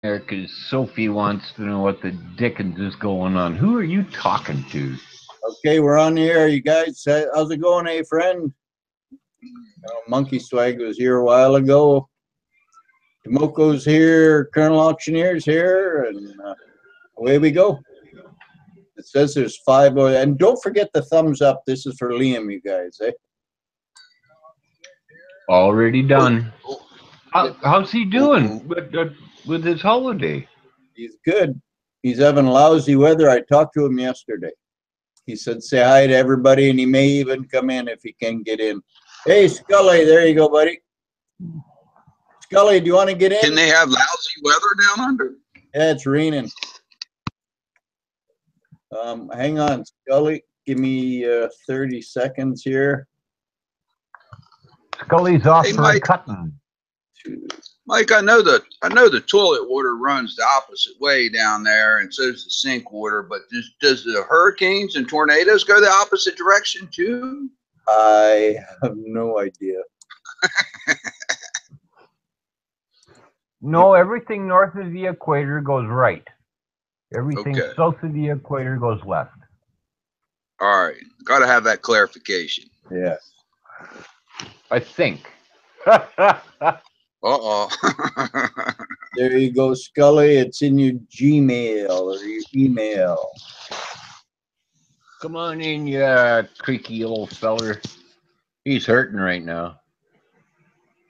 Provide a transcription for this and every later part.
Because Sophie wants to know what the dickens is going on. Who are you talking to? Okay, we're on the air, you guys. How's it going, friend? Monkey Swag was here a while ago. Tomoko's here. Colonel Auctioneer's here, and away we go. It says there's 5. And don't forget the thumbs up. This is for Liam, you guys. Already done. How's he doing with his holiday? He's good. He's having lousy weather. I talked to him yesterday. He said say hi to everybody, and he may even come in if he can get in. Hey, Scully, there you go, buddy. Scully, do you want to get in? Can they have lousy weather down under? Yeah, it's raining. Hang on, Scully. Give me 30 seconds here. Scully's off for a cutting. Mike, I know the toilet water runs the opposite way down there, and so does the sink water. But does the hurricanes and tornadoes go the opposite direction too? I have no idea. No, everything north of the equator goes right. Everything south of the equator goes left. All right, got to have that clarification. Yes, I think. There you go, Scully. It's in your Gmail or your email. Come on in, you creaky old feller. He's hurting right now.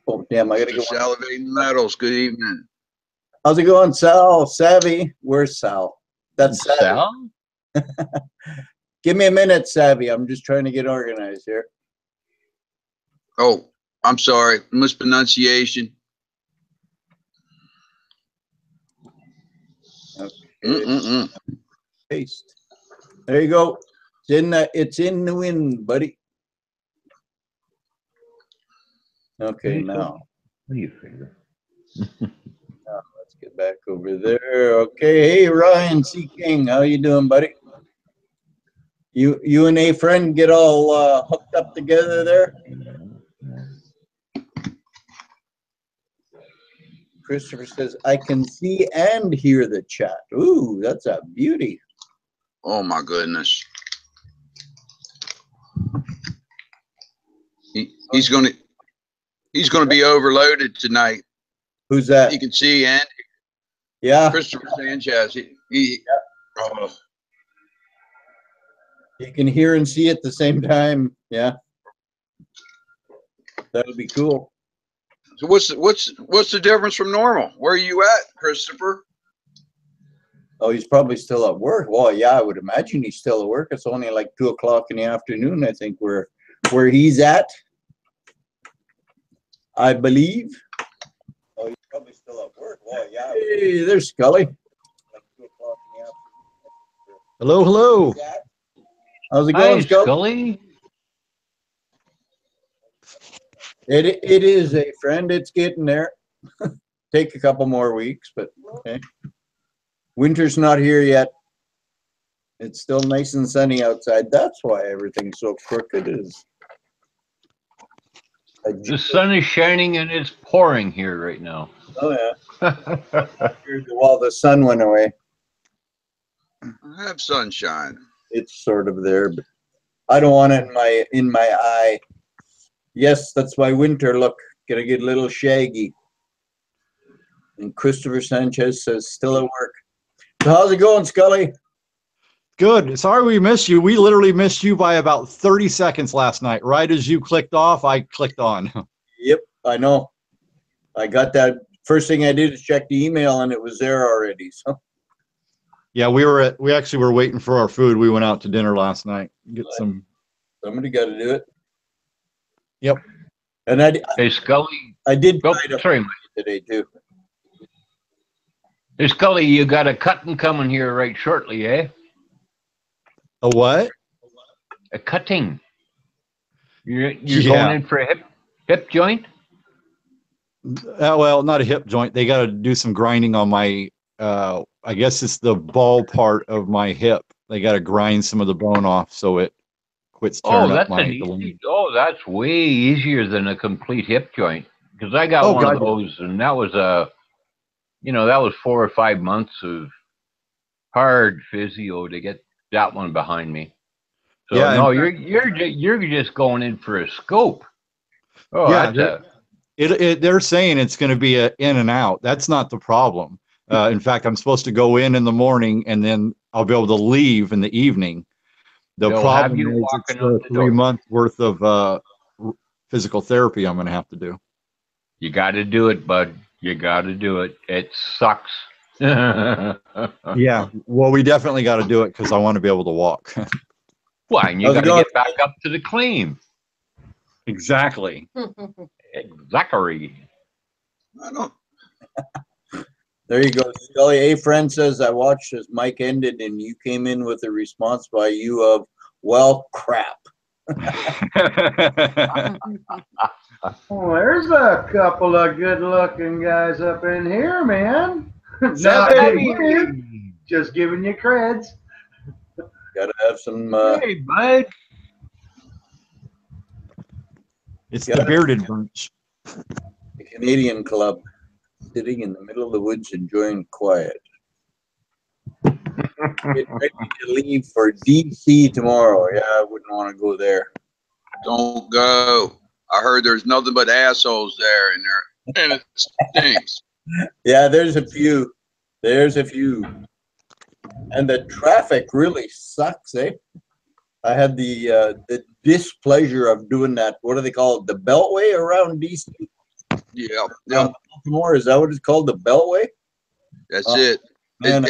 Oh, damn, I gotta go. Salivating metals. Good evening. How's it going, Sal? Savvy? Where's Sal? That's Sal? Give me a minute, Savvy. I'm just trying to get organized here. Oh, I'm sorry. Mispronunciation. Okay. Paste. There you go. It's in the wind, buddy. Okay, now. What do you figure? Now let's get back over there. Okay, hey Ryan C. King, how you doing, buddy? You and a friend get all hooked up together there? Christopher says, I can see and hear the chat. Ooh, that's a beauty. Oh my goodness. He's gonna be overloaded tonight. Who's that? You can see and yeah, Christopher Sanchez. You can hear and see at the same time. Yeah, that'll be cool. So what's the difference from normal? Where are you at, Christopher? Oh, he's probably still at work. Well, yeah, I would imagine he's still at work. It's only like 2 o'clock in the afternoon, I think, where he's at. I believe. Oh, he's probably still at work. Well, yeah. Hey, there's Scully. Like 2 o'clock in the afternoon. Hello, hello. How's it going, Scully? It is a friend. It's getting there. Take a couple more weeks, but okay. Winter's not here yet. It's still nice and sunny outside. That's why everything's so crooked. The sun is shining and it's pouring here right now. Oh yeah. Well, the sun went away. I have sunshine. It's sort of there, but I don't want it in my eye. Yes, that's my winter look. Gonna get a little shaggy. And Christopher Sanchez says still at work. So how's it going, Scully? Good. Sorry we missed you. We literally missed you by about 30 seconds last night. Right as you clicked off, I clicked on. Yep, I know. I got that. First thing I did is check the email, and it was there already. So. Yeah, we actually were waiting for our food. We went out to dinner last night. Get some. Somebody got to do it. Yep. And hey, Scully. I did. Sorry, today too. Hey, Scully, you got a cutting coming here right shortly, eh? A what? A cutting. You're going in for a hip joint? Well, not a hip joint. They got to do some grinding on my. I guess it's the ball part of my hip. They got to grind some of the bone off so it quits tearing up my. That's way easier than a complete hip joint. Because I got one of those, and that was a that was 4 or 5 months of hard physio to get that one behind me. So Yeah, no, you're just going in for a scope. Oh, yeah, they're saying it's going to be a in and out. That's not the problem. In fact, I'm supposed to go in the morning and then I'll be able to leave in the evening. The They'll have problem you is walking it's out the the door. 3 month worth of physical therapy I'm going to have to do. You got to do it, bud. You got to do it. It sucks. Yeah, well, we definitely got to do it because I want to be able to walk. Why? And you How's got it to going? get back up to the clean. Exactly. Zachary. I don't. There you go. Scully, a friend says, I watched as Mike ended and you came in with a response by you of, well, crap. Well, there's a couple of good-looking guys up in here, man. Not Hey, getting weird, just giving you creds. Gotta have some, hey, bud. It's the bearded bunch. the Canadian club sitting in the middle of the woods enjoying quiet. Get ready to leave for DC tomorrow. Yeah, I wouldn't want to go there. Don't go. I heard there's nothing but assholes there, and it stinks. Yeah, there's a few. There's a few. And the traffic really sucks, eh? I had the displeasure of doing that. What do they call it? The Beltway around DC? Yeah, Baltimore, is that what it's called? The Beltway? that's it. Man,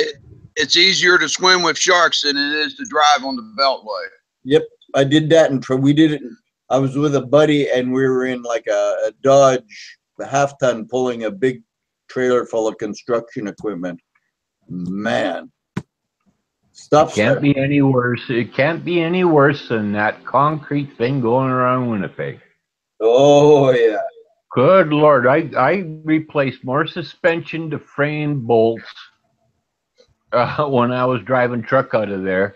It's easier to swim with sharks than it is to drive on the Beltway. yep, I did that, and we did it. I was with a buddy, and we were in like a Dodge, a half-ton, pulling a big trailer full of construction equipment. Man, stop. Can't be any worse. It can't be any worse than that concrete thing going around Winnipeg. Oh yeah. Good Lord, I replaced more suspension to frame bolts when I was driving truck out of there.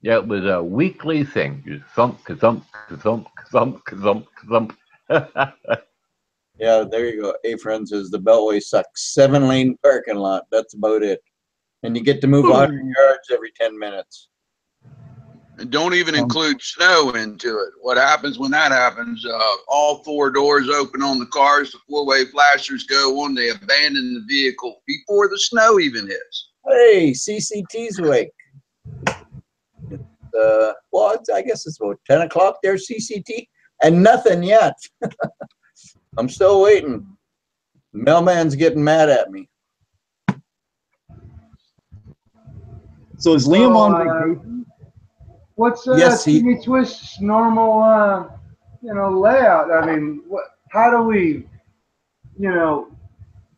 Yeah, it was a weekly thing. Just thump, ka-thump, ka-thump, ka-thump, ka-thump, ka-thump. Yeah, there you go. A friend says the Beltway sucks. 7-lane parking lot. That's about it. And you get to move 100 yards every 10 minutes. And don't even include snow into it. What happens when that happens? All 4 doors open on the cars, the 4-way flashers go on, they abandon the vehicle before the snow even hits. Hey, CCT's awake. Well, I guess it's about 10 o'clock there, CCT, and nothing yet. I'm still waiting. Mailman's getting mad at me. So is Liam on vacation? What's Yes, Timmy Twist's normal, layout? I mean, how do we,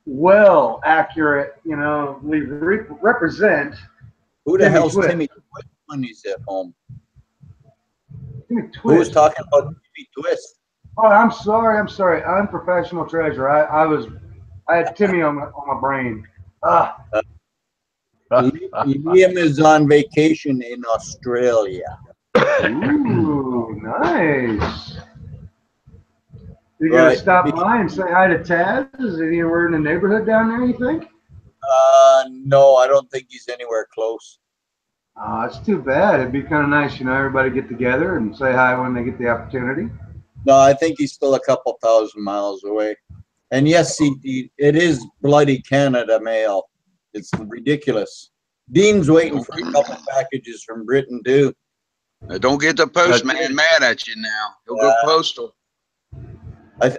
well, accurate, represent Who the Timmy hell's Twist. Timmy Twist when he's at home? Timmy Who was Twist? talking about Timmy Twist? Oh, I'm sorry. Unprofessional Treasure. I had Timmy on my brain. Liam is on vacation in Australia. Ooh, nice. You gonna Right. stop by and say hi to Taz? Is he anywhere in the neighborhood down there, you think? No, I don't think he's anywhere close. It's too bad. It'd be kind of nice, everybody get together and say hi when they get the opportunity. No, I think he's still a couple thousand miles away. And yes, it is bloody Canada mail. It's ridiculous. Dean's waiting for a couple packages from Britain too. Don't get the postman mad at you now. He'll go postal.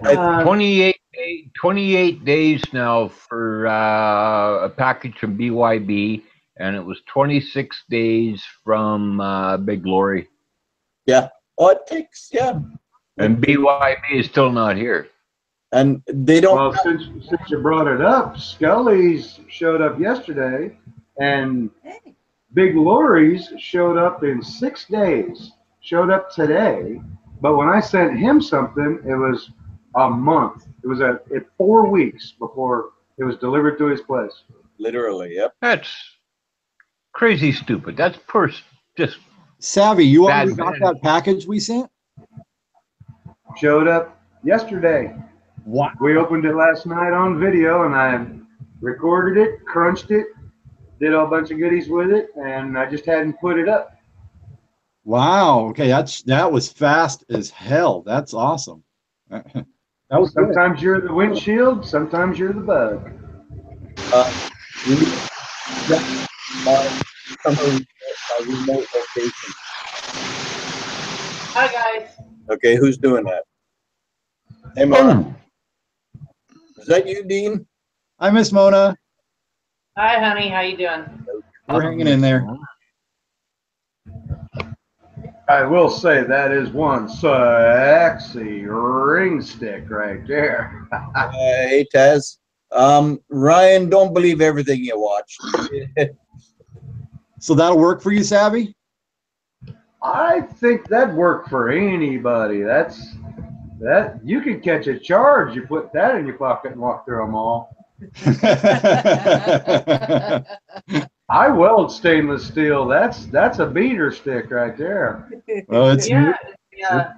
28 days now for a package from BYB, and it was 26 days from Big Lorry. Yeah. Oh, it takes, yeah. And BYB is still not here. And they don't. Well, since you brought it up, Scully's showed up yesterday, and Big Lorry's showed up in 6 days. Showed up today, but when I sent him something, it was a month. It was at 4 weeks before it was delivered to his place. Literally, yep. That's crazy stupid. That's just Savvy, you Bad already got man. that package we sent? Showed up yesterday. What? We opened it last night on video, and I recorded it, crunched it, did a bunch of goodies with it, and I just hadn't put it up. Wow. Okay, that was fast as hell. That's awesome. That was good. Sometimes you're the windshield, sometimes you're the bug. We need my remote location. Hi, guys. Okay, who's doing that? Hey, Mona. Is that you, Dean? Hi, Miss Mona. Hi, honey. How you doing? We're hanging in there. I will say that is one sexy ring stick right there. Hey, Taz. Ryan, don't believe everything you watch. So that'll work for you, Savvy? I think that'd work for anybody. That you could catch a charge. You put that in your pocket and walk through them all. I weld stainless steel. That's a beater stick right there. Well, it's Yeah.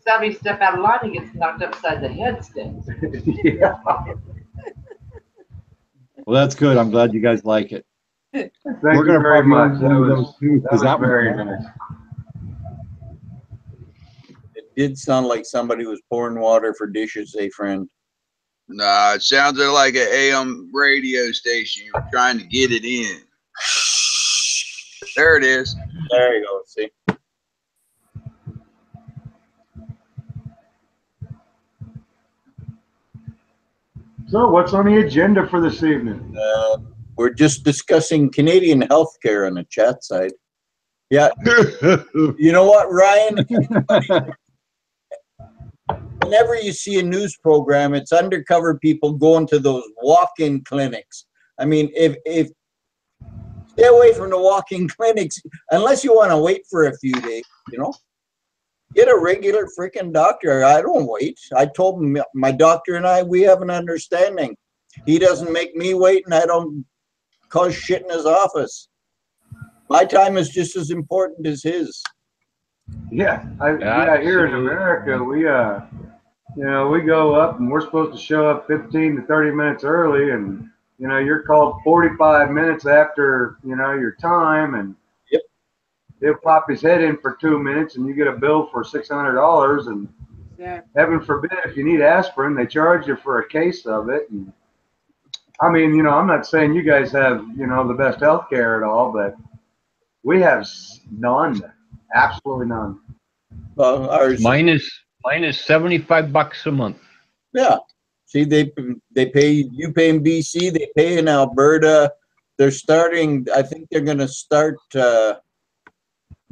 Savvy step out of line, he gets knocked upside the head stick. Yeah. well, that's good. I'm glad you guys like it. Thank We're you gonna very probably much. do one of those too, That 'cause was that was very fun. nice. It did sound like somebody was pouring water for dishes, hey, friend. Nah, it sounded like an AM radio station. You were trying to get it in. There it is. There you go. See? So, what's on the agenda for this evening? We're just discussing Canadian healthcare on the chat side. Yeah. You know what, Ryan? Whenever you see a news program, it's undercover people going to those walk-in clinics. I mean, if stay away from the walk-in clinics unless you want to wait for a few days, you know. Get a regular freaking doctor. I don't wait. I told him, my doctor and I, we have an understanding. He doesn't make me wait, and I don't cause shit in his office. My time is just as important as his. Yeah, here in America, we we go up and we're supposed to show up 15 to 30 minutes early, and you're called 45 minutes after your time, and Yep. He'll pop his head in for 2 minutes, and you get a bill for $600. And heaven forbid, if you need aspirin, they charge you for a case of it. And I mean, I'm not saying you guys have the best health care at all, but we have none, absolutely none. Well, ours. Mine is $75 a month. Yeah. See, they pay, you pay in BC, they pay in Alberta. They're starting, I think they're going to start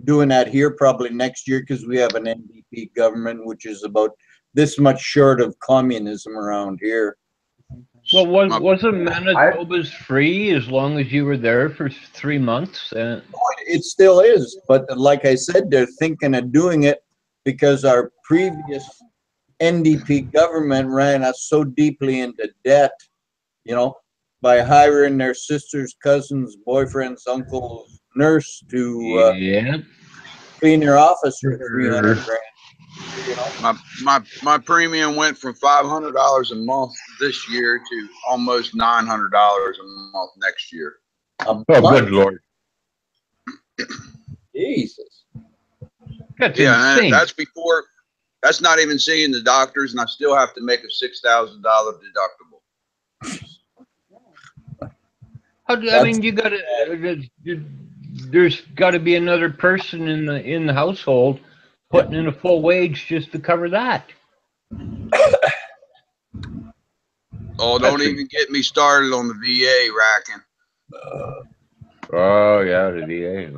doing that here probably next year, because we have an NDP government, which is about this much short of communism around here. Well, wasn't Manitoba's free as long as you were there for 3 months? It still is, but like I said, they're thinking of doing it because our previous NDP government ran us so deeply into debt, by hiring their sisters, cousins, boyfriends, uncles, nurse to clean their office for $300 grand. My premium went from $500 a month this year to almost $900 a month next year. Oh, good Lord. Jesus. That's insane. That's before. That's not even seeing the doctors, and I still have to make a $6,000 deductible. I mean, you got to. There's got to be another person in the household putting in a full wage just to cover that. Oh, don't even get me started on the VA racking. Oh yeah, the VA.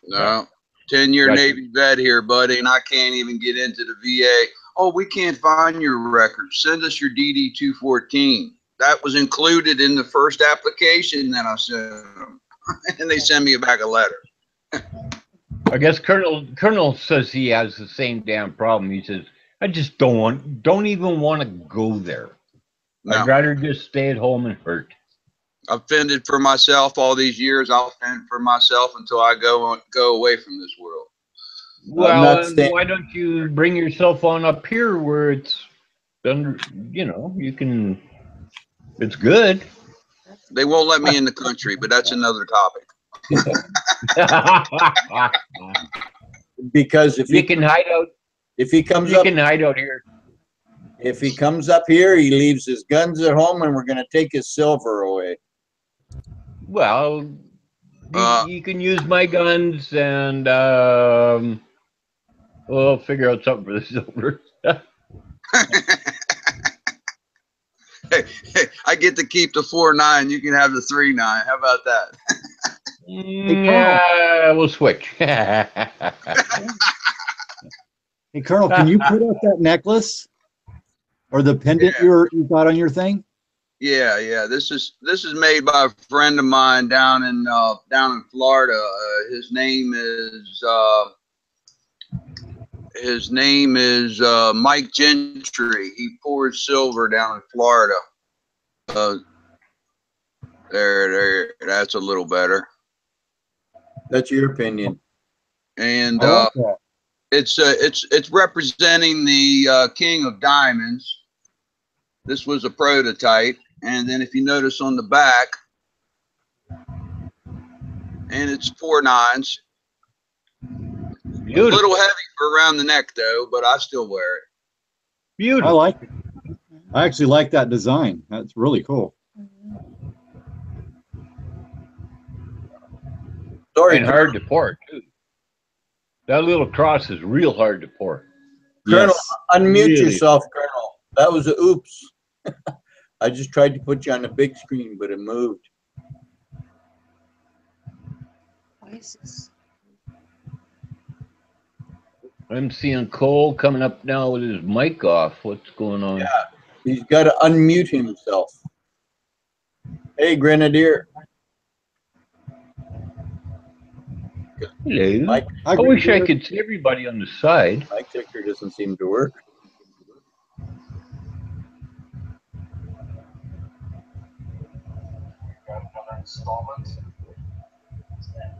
No, 10-year Navy vet here, buddy, and I can't even get into the VA. Oh, we can't find your records. Send us your DD-214. That was included in the first application that I sent them, and they send me back a letter. I guess Colonel says he has the same damn problem. He says, I just don't even want to go there. No. I'd rather just stay at home and hurt. I've fended for myself all these years. I'll fend for myself until I go away from this world. Well, why don't you bring yourself on up here where it's done? You can. It's good. They won't let me in the country, but that's another topic. Because if You he can hide out. if he comes You up can hide out here. if he comes up here, he leaves his guns at home, and we're gonna take his silver away. Well, you can use my guns, and we'll figure out something for the silver. Hey, I get to keep the 4.9. You can have the 3.9. How about that? Yeah, we'll switch. Hey, Colonel, can you put up that necklace or the pendant you got on your thing? Yeah. This is made by a friend of mine down in Florida. His name is Mike Gentry. He pours silver down in Florida. There. That's a little better. That's your opinion. And I like that. it's representing the King of Diamonds. This was a prototype, and then if you notice on the back, and it's 4.9s. Beautiful. A little heavy for around the neck though, but I still wear it. Beautiful. I like it. I actually like that design. That's really cool. Sorry, And hard to pour too. That little cross is real hard to pour. Colonel, Yes. unmute Really? yourself, Colonel. That was a oops. I just tried to put you on the big screen, but it moved. Why is this? I'm seeing Cole coming up now with his mic off. What's going on? Yeah, he's got to unmute himself. Hey, Grenadier. Hello. Mike, I wish I could see everybody on the side. my ticker doesn't seem to work.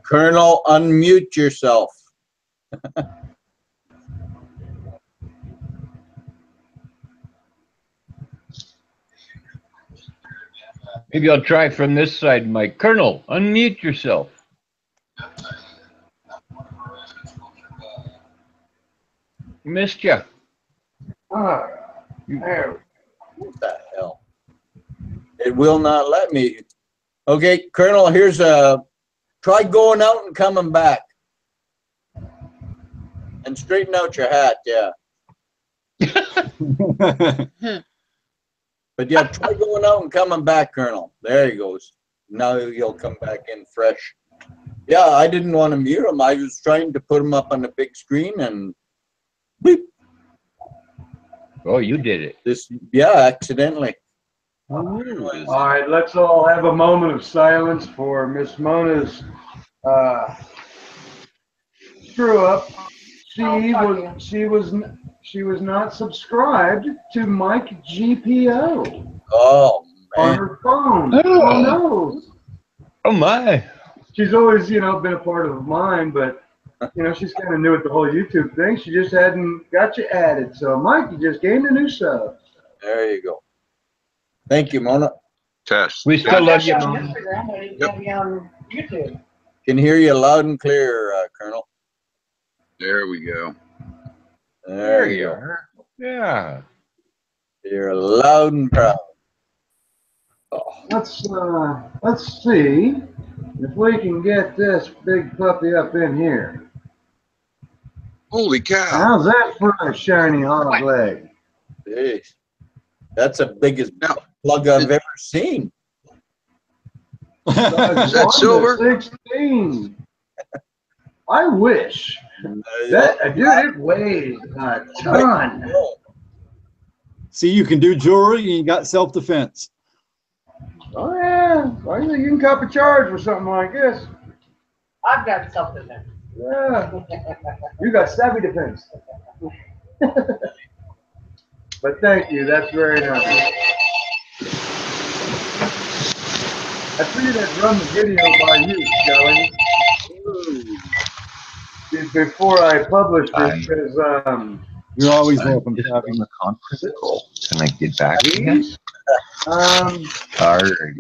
Colonel, unmute yourself. Maybe I'll try from this side, Mike. Colonel, unmute yourself. Missed you. There. What the hell? It will not let me. Okay, Colonel, here's a try going out and coming back. And straighten out your hat, yeah. But yeah, try going out and coming back, Colonel. There he goes. Now he'll come back in fresh. Yeah, I didn't want to mute him. I was trying to put him up on the big screen and beep. Oh, you did it. This, yeah, accidentally. All right, let's all have a moment of silence for Miss Mona's screw up. She was not subscribed to Mike GPO Oh, on man. her phone. Oh no. Oh my. She's always, been a part of mine, but she's kind of new at the whole YouTube thing. She just hadn't got you added. So Mike, you just gained a new sub. There you go. Thank you, Mona. Test. We still love you, On Mom. Instagram, but he's gonna be on YouTube. Can hear you loud and clear, Colonel. There we go. There you go. are. Yeah. You're loud and proud. Oh. Let's see if we can get this big puppy up in here. Holy cow. How's that for a shiny hog leg? Jeez. That's the biggest Now, plug I've ever seen. is that silver? 16. I wish. That dude, it weighs a ton. See, you can do jewelry and you got self-defense. Oh yeah, well, you can cop a charge for something like this. I've got something there. Yeah, you got savvy defense. But thank you, that's very nice. I figured I'd run the video by you, Shelly, before I published it, because You're always welcome, Just Savvy. on the conference call. Can I get back again?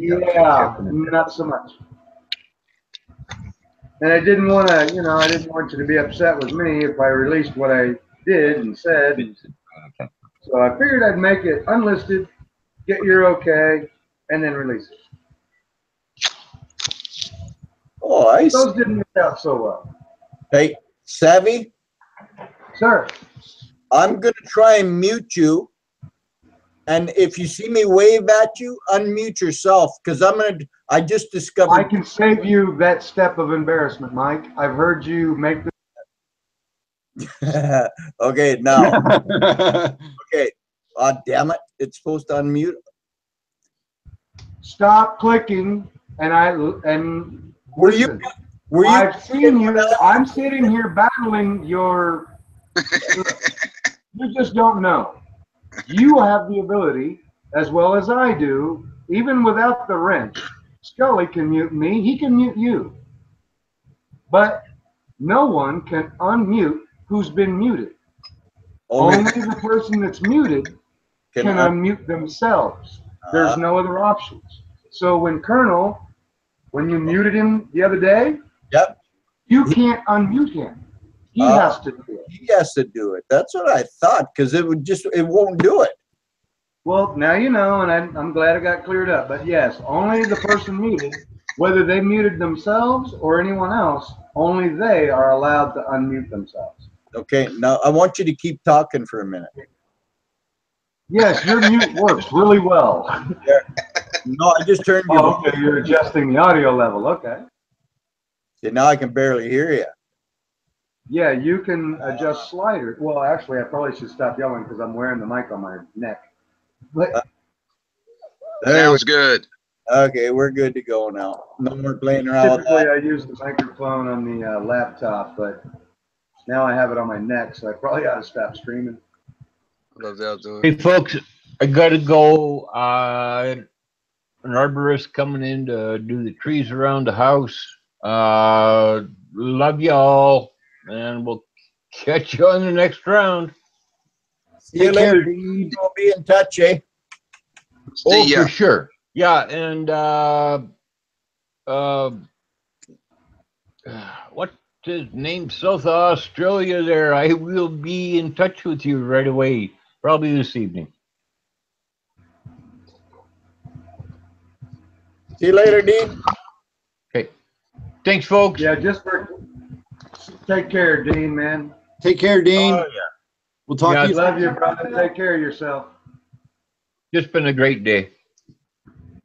Yeah, not so much. And I didn't want to, I didn't want you to be upset with me if I released what I did and said. So I figured I'd make it unlisted, get your okay, and then release it. Oh, I see. Those didn't work out so well. Hey, Savvy, Sir, I'm going to try and mute you. And if you see me wave at you, unmute yourself, because I just discovered. I can save you that step of embarrassment, Mike. I've heard you make the. Okay, now. Okay. Damn it. It's supposed to unmute. Stop clicking, and listen. Were you? I've seen you. I'm sitting here battling your. You just don't know. You have the ability, as well as I do, even without the wrench. Scully can mute me. He can mute you. But no one can unmute who's been muted. Only the person that's muted can unmute themselves. There's no other options. So when you muted him the other day, yep, you can't unmute him. He has to do it. He has to do it. That's what I thought, because it won't do it. Well, now you know, and I'm glad it got cleared up. But yes, only the person muted, whether they muted themselves or anyone else, only they are allowed to unmute themselves. Okay, now I want you to keep talking for a minute. Yes, your mute works really well. No, I just turned you. Oh, okay, you're adjusting the audio level. Okay. See, now I can barely hear you. Yeah, you can adjust sliders. Well, actually, I probably should stop yelling because I'm wearing the mic on my neck. But sounds good. Okay, we're good to go now. No more playing around. Typically, I use the microphone on the laptop, but now I have it on my neck, so I probably ought to stop screaming. Love the outdoors. Hey, folks, I got to go. An arborist coming in to do the trees around the house. Love y'all, and we'll catch you on the next round. See you later. We'll be in touch, eh? Oh, for sure. Yeah, and what's his name? South Australia there. I will be in touch with you right away, probably this evening. See you later, Dean. Okay. Thanks, folks. Yeah, take care, Dean, man. Take care, Dean. Oh, yeah. We'll talk to you. Love you, brother. Take care of yourself. Just been a great day.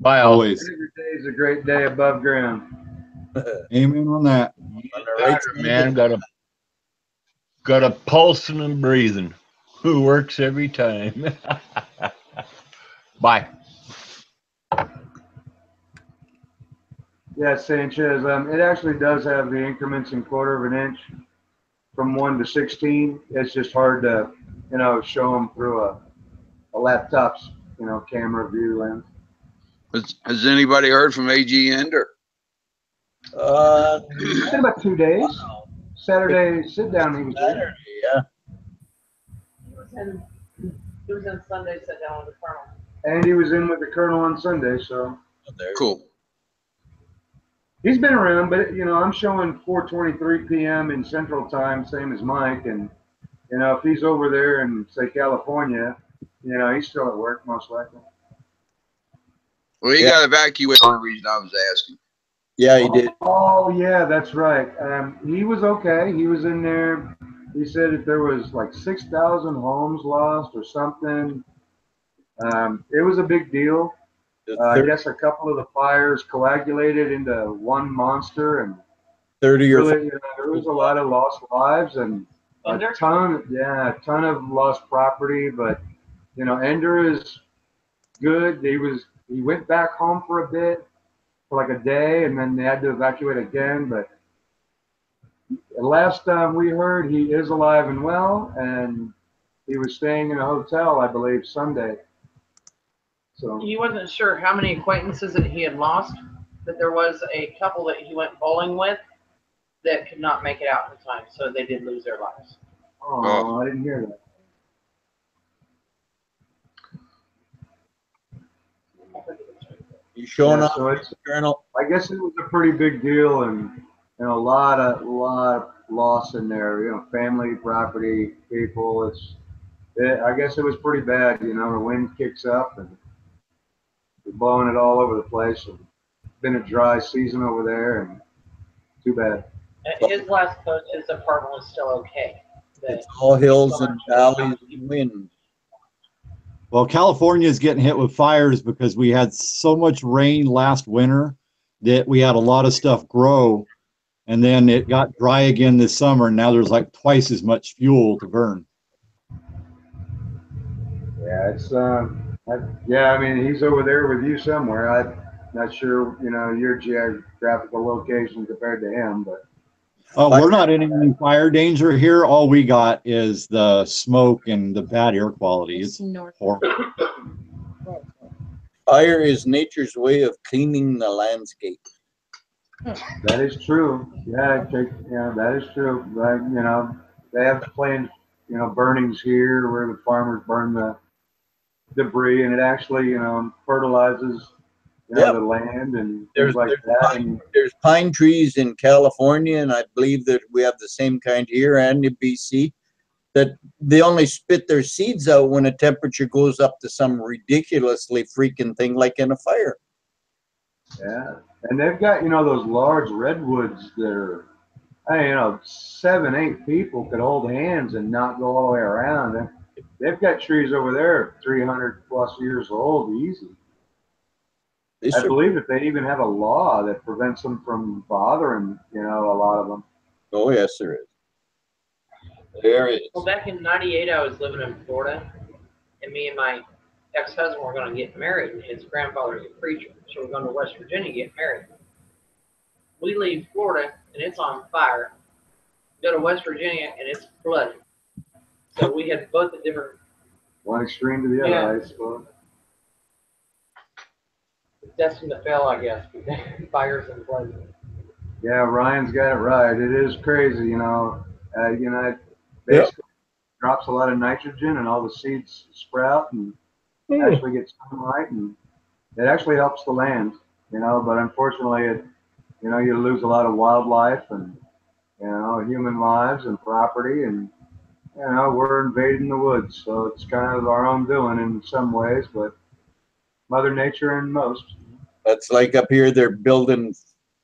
Bye, all. Always. Every day is a great day above ground. Amen on that. Man, got a pulsing and breathing. Who works every time. Bye. Yeah, Sanchez. It actually does have the increments in 1/4 of an inch from 1 to 16. It's just hard to, show them through a laptop's, camera view lens. Has anybody heard from AG Ender? It's been about 2 days. Saturday sit down. He was there. Yeah. He was in Sunday sit down with the colonel. And he was in with the colonel on Sunday, so. Cool. He's been around, but I'm showing 4:23 p.m. in Central Time, same as Mike, and if he's over there in say California, he's still at work most likely. Well, he got evacuated for the reason I was asking. Yeah, he did. Oh yeah, that's right. He was okay. He was in there. He said that there was like 6,000 homes lost or something. It was a big deal. I guess a couple of the fires coagulated into one monster, and 30 or really, there was a lot of lost lives and a ton of lost property. But Ender is good. He went back home for a bit, for like a day, and then they had to evacuate again. But the last time we heard, he is alive and well, and he was staying in a hotel, I believe, Sunday. So He wasn't sure how many acquaintances that he had lost, but there was a couple that he went bowling with that could not make it out in time, so they did lose their lives. Oh, I didn't hear that. You showing Yeah, up, so it's, Colonel? I guess it was a pretty big deal, and a lot of loss in there. Family, property, people. I guess it was pretty bad. The wind kicks up and they're blowing it all over the place. And it's been a dry season over there, and too bad. At his last post, his apartment was still okay. It's all hills and valleys and wind. Well, California is getting hit with fires because we had so much rain last winter that we had a lot of stuff grow, and then it got dry again this summer, and now there's like twice as much fuel to burn. Yeah, it's yeah. I mean, he's over there with you somewhere. I'm not sure, your geographical location compared to him, but Oh, we're not in any fire danger here. All we got is the smoke and the bad air quality. It's horrible. Fire is nature's way of cleaning the landscape. that is true. Yeah, that is true. But, they have planned, burnings here where the farmers burn the debris, and it actually, fertilizes, Yep. the land and There's things like that. there's pine trees in California, and I believe that we have the same kind here and in BC, that they only spit their seeds out when the temperature goes up to some ridiculously freaking thing like in a fire. Yeah, and they've got those large redwoods that are, 7, 8 people could hold hands and not go all the way around. And they've got trees over there 300 plus years old, easy. I believe that they even have a law that prevents them from bothering, a lot of them. Oh yes, there is. There is. Well, back in '98, I was living in Florida, and me and my ex-husband were going to get married, and his grandfather's a preacher, so we're going to West Virginia to get married. We leave Florida, and it's on fire. Go to West Virginia, and it's flooded. So we had both the different... One extreme to the other, I suppose. It's destined to fail, I guess. Fires and floods. Yeah, Ryan's got it right. It is crazy, it basically drops a lot of nitrogen, and all the seeds sprout and actually get sunlight, and it actually helps the land, but unfortunately you lose a lot of wildlife and, human lives and property, and, we're invading the woods. So it's kind of our own doing in some ways, but Mother Nature in most. That's like up here, they're building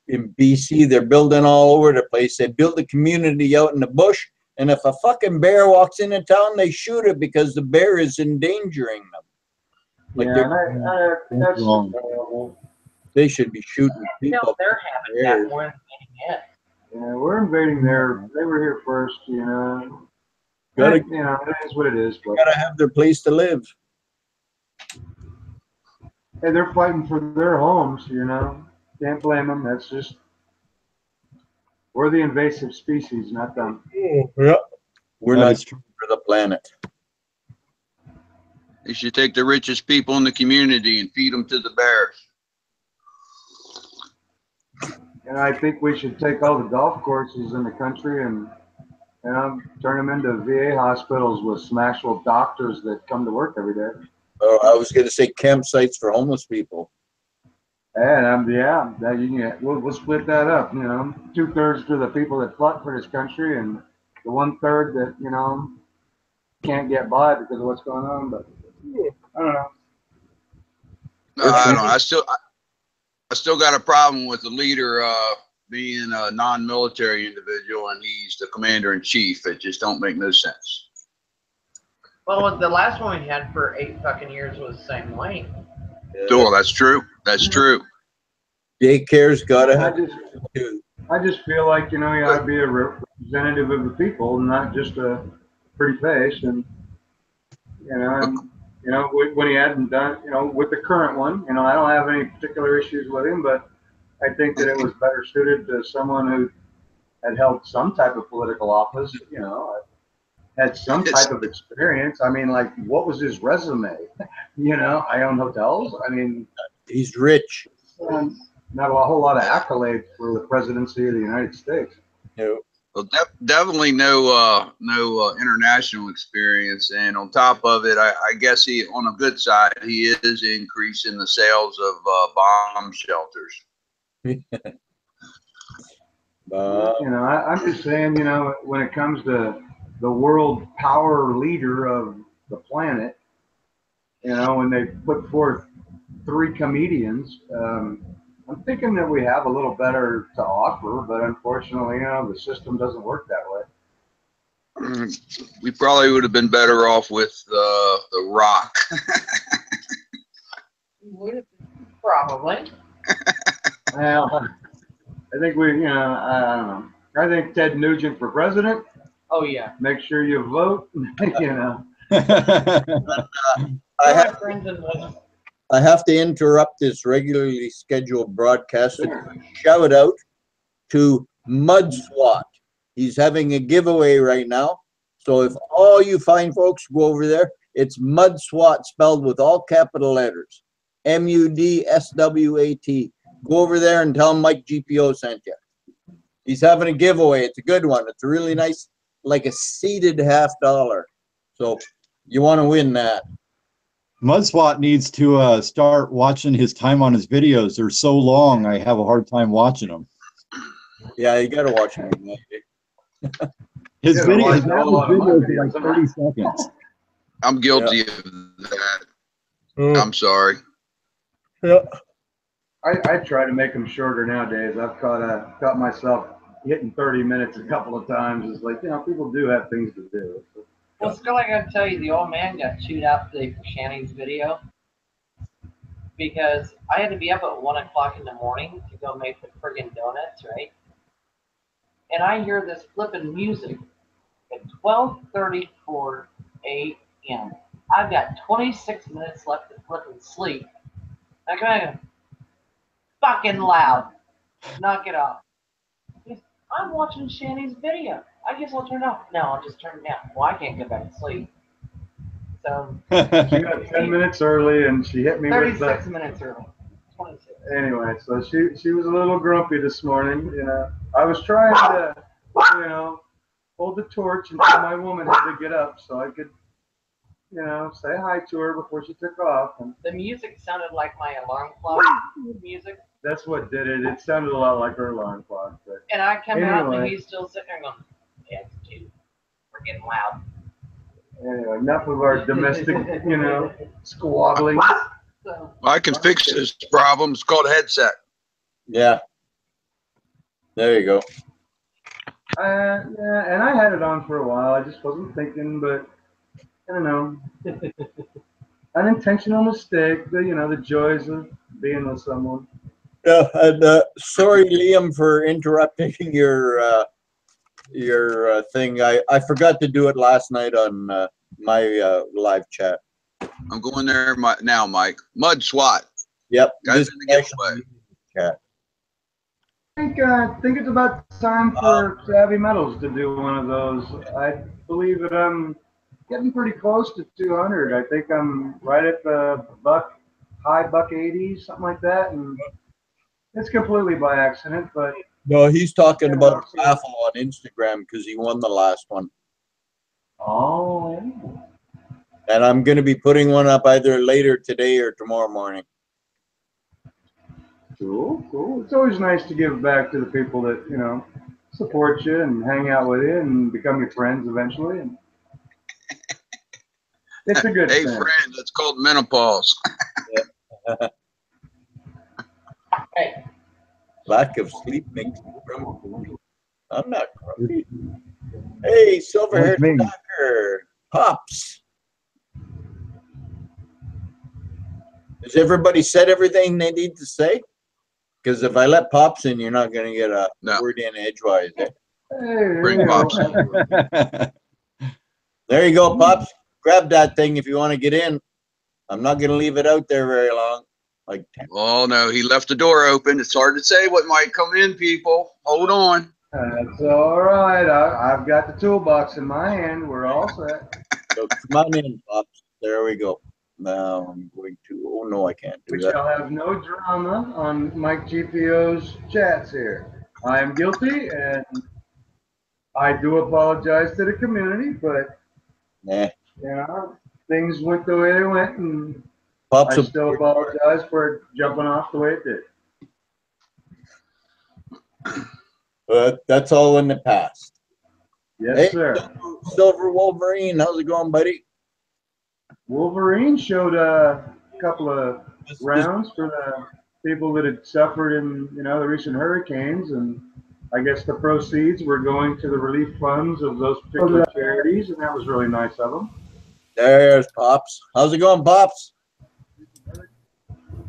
in BC, they're building all over the place. They build a community out in the bush, and if a fucking bear walks into town, they shoot it because the bear is endangering them. Like That's horrible. They should be shooting people. No, they're having that more than anything. Yeah, we're invading they were here first, Gotta, it is what it is. But gotta have their place to live. hey, they're fighting for their homes, Can't blame them. That's just, we're the invasive species, not them. Yeah. We're That not is true. for the planet. You should take the richest people in the community and feed them to the bears. And I think we should take all the golf courses in the country and turn them into VA hospitals with some actual doctors that come to work every day. Oh, I was going to say campsites for homeless people. And we'll split that up. 2/3 to the people that fought for this country, and the 1/3 that can't get by because of what's going on. But I don't know. I don't know. I still got a problem with the leader being a non-military individual, and he's the commander in chief. It just don't make no sense. Well, the last one we had for 8 fucking years was the same way. Oh, that's true. That's true. Daycare's got to have I just feel like, you ought to be a representative of the people, not just a pretty face. And, when he hadn't done, with the current one, I don't have any particular issues with him, but I think that it was better suited to someone who had held some type of political office, had some type of experience. I mean, like, what was his resume? I own hotels. I mean, he's rich. Not a whole lot of accolades for the presidency of the United States. No. Well, definitely no international experience, and on top of it, I guess he, on a good side, he is increasing the sales of bomb shelters. I'm just saying, when it comes to the world power leader of the planet, when they put forth 3 comedians, I'm thinking that we have a little better to offer, but unfortunately, the system doesn't work that way. We probably would have been better off with The Rock. Would have been, probably. Well, I think I don't know. I think Ted Nugent for president. Oh yeah. Make sure you vote. I have to interrupt this regularly scheduled broadcast to shout out to Mud SWAT. He's having a giveaway right now. So if all you fine folks go over there, it's Mud SWAT spelled with all capital letters. MUDSWAT. Go over there and tell him Mike GPO sent you. He's having a giveaway. It's a good one. It's a really nice, like a seated $50. So you want to win that. Mudswat needs to start watching his time on his videos. They're so long, I have a hard time watching them. Yeah, you got to watch them. His videos are like 30 seconds. I'm guilty of that. I'm sorry. Yeah. I try to make them shorter nowadays. I've caught myself hitting 30 minutes a couple of times. It's like, people do have things to do. Well, Scully, I gotta tell you, the old man got chewed out today for Shanning's video because I had to be up at 1 o'clock in the morning to go make the friggin' donuts, right? And I hear this flippin' music at 12:34 a.m. I've got 26 minutes left to flippin' sleep. I go, fucking loud. Knock it off. I'm watching Shanning's video. I guess I'll turn it off. No, I'll just turn it down. Well, I can't go back to sleep. So she got 10 minutes early, and she hit me 36 minutes early. 26. Anyway, so she was a little grumpy this morning. I was trying to, hold the torch until my woman had to get up so I could, say hi to her before she took off. And the music sounded like my alarm clock music. That's what did it. It sounded a lot like her alarm clock. But and I come out and he's still sitting there going, yeah, dude, we're getting loud. Anyway, enough of our domestic, squabbling. So, I can fix this problem. It's called a headset. Yeah. There you go. Yeah, and I had it on for a while. I just wasn't thinking, but I don't know. Unintentional mistake. The joys of being with someone. Yeah, and sorry, Liam, for interrupting your thing. I forgot to do it last night on my live chat. I'm going there now, Mike. Mud SWAT. Yep. Guys in the giveaway. Chat. I think it's about time for Savvy Metals to do one of those. I believe that I'm getting pretty close to 200. I think I'm right at the high buck 80, something like that, and it's completely by accident. But no, he's talking about a raffle on Instagram because he won the last one. Oh. And I'm going to be putting one up either later today or tomorrow morning. Cool. It's always nice to give back to the people that, support you and hang out with you and become your friends eventually. And it's a good thing. Hey, friend, that's called menopause. hey. Lack of sleep makes me grumpy. I'm not grumpy. Hey, silver-haired stalker, Pops. Has everybody said everything they need to say? Because if I let Pops in, you're not going to get a word in edgewise. Eh? Bring Pops in. There you go, Pops. Grab that thing if you want to get in. I'm not going to leave it out there very long. Like 10. Oh, no, he left the door open. It's hard to say what might come in, people. Hold on. That's all right. I've got the toolbox in my hand. We're all set. So come on in, Pops. There we go. Now I'm going to, oh no, I can't do We that. shall have no drama on Mike GPO's chats here. I am guilty, and I do apologize to the community, but Nah. you know, things went the way they went, and Pops I will- still apologize for it jumping off the way it did. But that's all in the past. Yes, Hey, sir. Silver Wolverine, how's it going, buddy? Wolverine showed a couple of rounds for the people that had suffered in, you know, the recent hurricanes, and I guess the proceeds were going to the relief funds of those particular charities, and that was really nice of them. There's Pops. How's it going, Pops?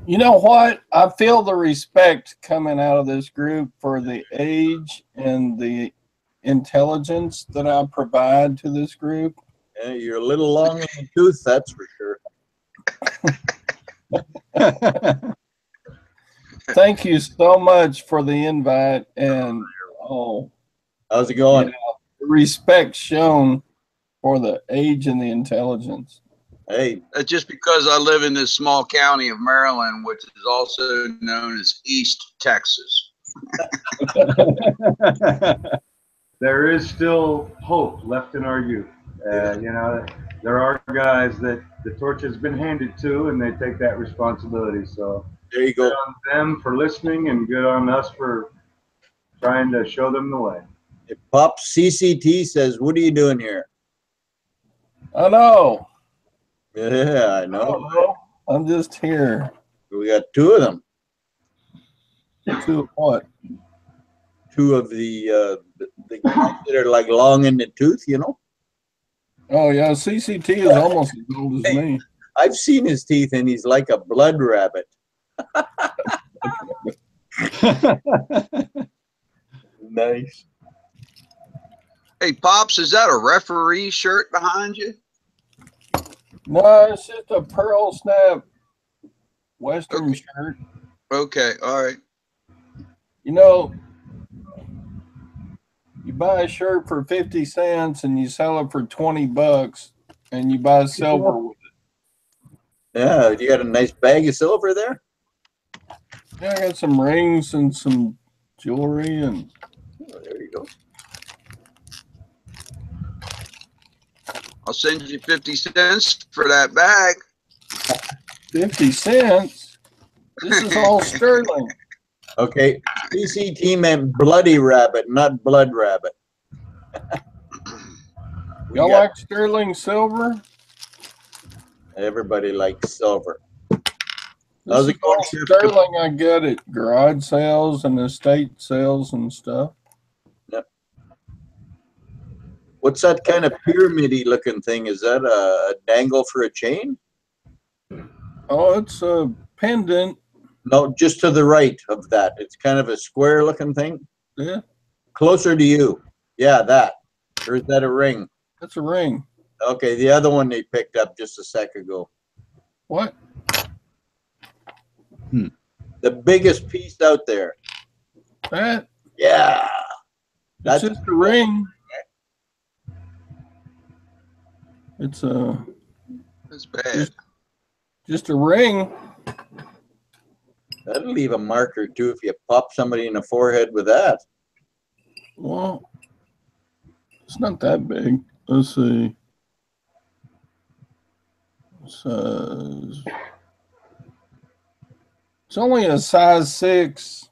You know what? I feel the respect coming out of this group for the age and the intelligence that I provide to this group. Yeah, you're a little long in the tooth, that's for sure. Thank you so much for the invite and How's it going? you know, respect shown for the age and the intelligence. Hey, Just because I live in this small county of Maryland, which is also known as East Texas. There is still hope left in our youth. You know, there are guys that the torch has been handed to, and they take that responsibility. So there you go. good on them for listening, and good on us for trying to show them the way. If Pops CCT says, what are you doing here? I know. Yeah, I I know. don't know. I'm just here. We got two of them. To what? Two of the guys that are like long in the tooth, you know? Oh yeah, CCT is almost as old as me. I've seen his teeth and he's like a blood rabbit. Nice. Hey, Pops, is that a referee shirt behind you? No, it's just a pearl snap Western shirt. Okay, all right. You know, you buy a shirt for 50 cents and you sell it for $20 and you buy silver with it. Yeah, you got a nice bag of silver there? Yeah, I got some rings and some jewelry and Oh, there you go. I'll send you 50 cents for that bag. 50 cents. This is all sterling. Okay, CCT meant bloody rabbit, not blood rabbit. Y'all like sterling silver? Everybody likes silver. This How's is it going, all Sheriff? sterling I get at garage sales and estate sales and stuff. Yep. What's that kind of pyramid-y looking thing? Is that a dangle for a chain? Oh, it's a pendant. No, just to the right of that. It's kind of a square looking thing. Yeah, Closer to you. Yeah, that. Or is that a ring? that's a ring. Okay, the other one they picked up just a sec ago. What? The biggest piece out there. That? Yeah. It's just a ring. It's That's bad. just a ring. That'll leave a marker too if you pop somebody in the forehead with that. Well, it's not that big. Let's see. It's only a size 6.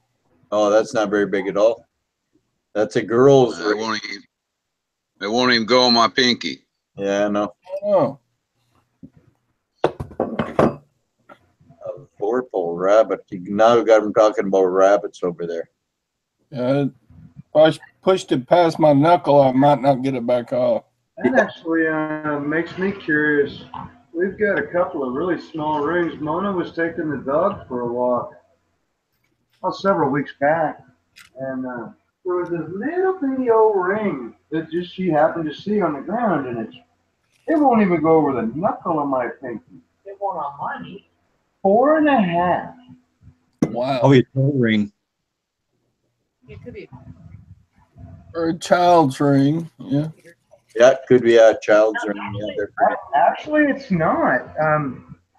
Oh, that's not very big at all. That's a girl's It ring. won't even go on my pinky. Yeah, I know. Oh, A 4-pole rabbit. You now got them talking about rabbits over there. yeah. If I pushed it past my knuckle, I might not get it back off. That actually makes me curious. We've got a couple of really small rings. Mona was taking the dog for a walk several weeks back, and there was this little bitty old ring that just she happened to see on the ground, and it won't even go over the knuckle of my pinky. It won't on mine. 4.5. Wow. Oh, it's a ring. It could be. Or a child's ring. Yeah. Yeah, it could be a child's ring. Yeah, they're pretty. Actually, it's not.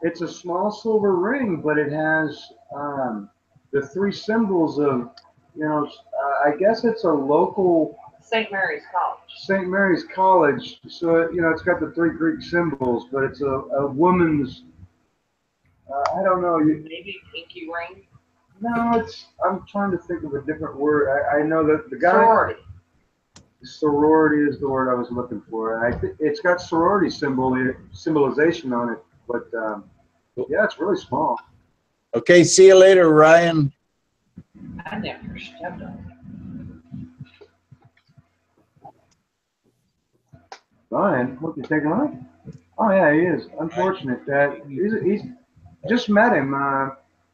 It's a small silver ring, but it has the 3 symbols of, I guess it's a local St. Mary's College. St. Mary's College. So, you know, it's got the 3 Greek symbols, but it's a woman's, I don't know. Maybe pinky ring? No, I'm trying to think of a different word. I know that the guy. Sorority. Sorority is the word I was looking for. I think it's got sorority symbolization on it, but yeah, it's really small. Okay, see you later, Ryan. I never stepped on Ryan, what, you taking life? Oh yeah, he is. Unfortunate that he's just met him.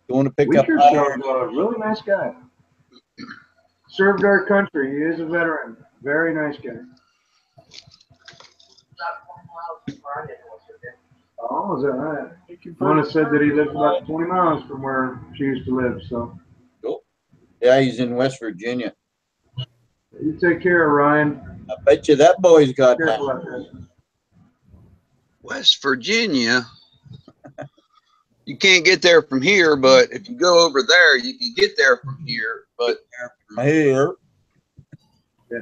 You want to pick Week up or iron? so ago. Really nice guy. Served our country. He is a veteran. Very nice guy. Oh, is that right? Mona said that he lives about 20 miles from where she used to live. So. Cool. Yeah, he's in West Virginia. You take care, Ryan. I bet you that boy's got Careful that. out there. West Virginia. You can't get there from here, but if you go over there, you can get there from here. But Here, Yeah.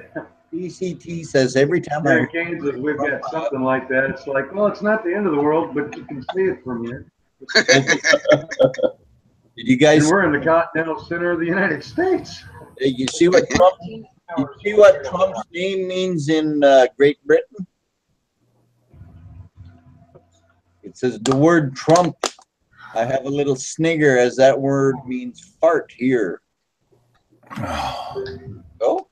ECT says every time Here I in Kansas, we've got something like that. It's like, well, it's not the end of the world, but you can see it from here. did you And guys we're in the continental center of the United States. you see what Trump, you see what Trump's name means in Great Britain? It says the word Trump. I have a little snigger as that word means fart here. Oh,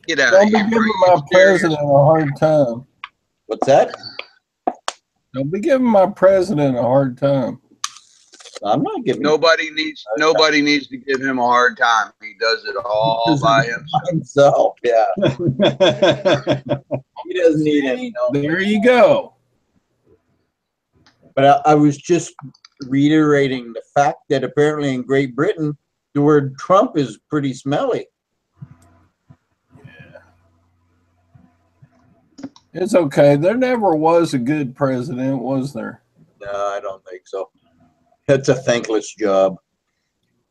get out Don't of be here. giving my president a hard time. what's that? Don't be giving my president a hard time. I'm not giving Nobody needs to give him a hard time. He does it all by himself. himself. Yeah, he doesn't need any. No. There you go. But I was just reiterating the fact that apparently in Great Britain, the word Trump is pretty smelly. It's okay. There never was a good president, was there? No, I don't think so. That's a thankless job.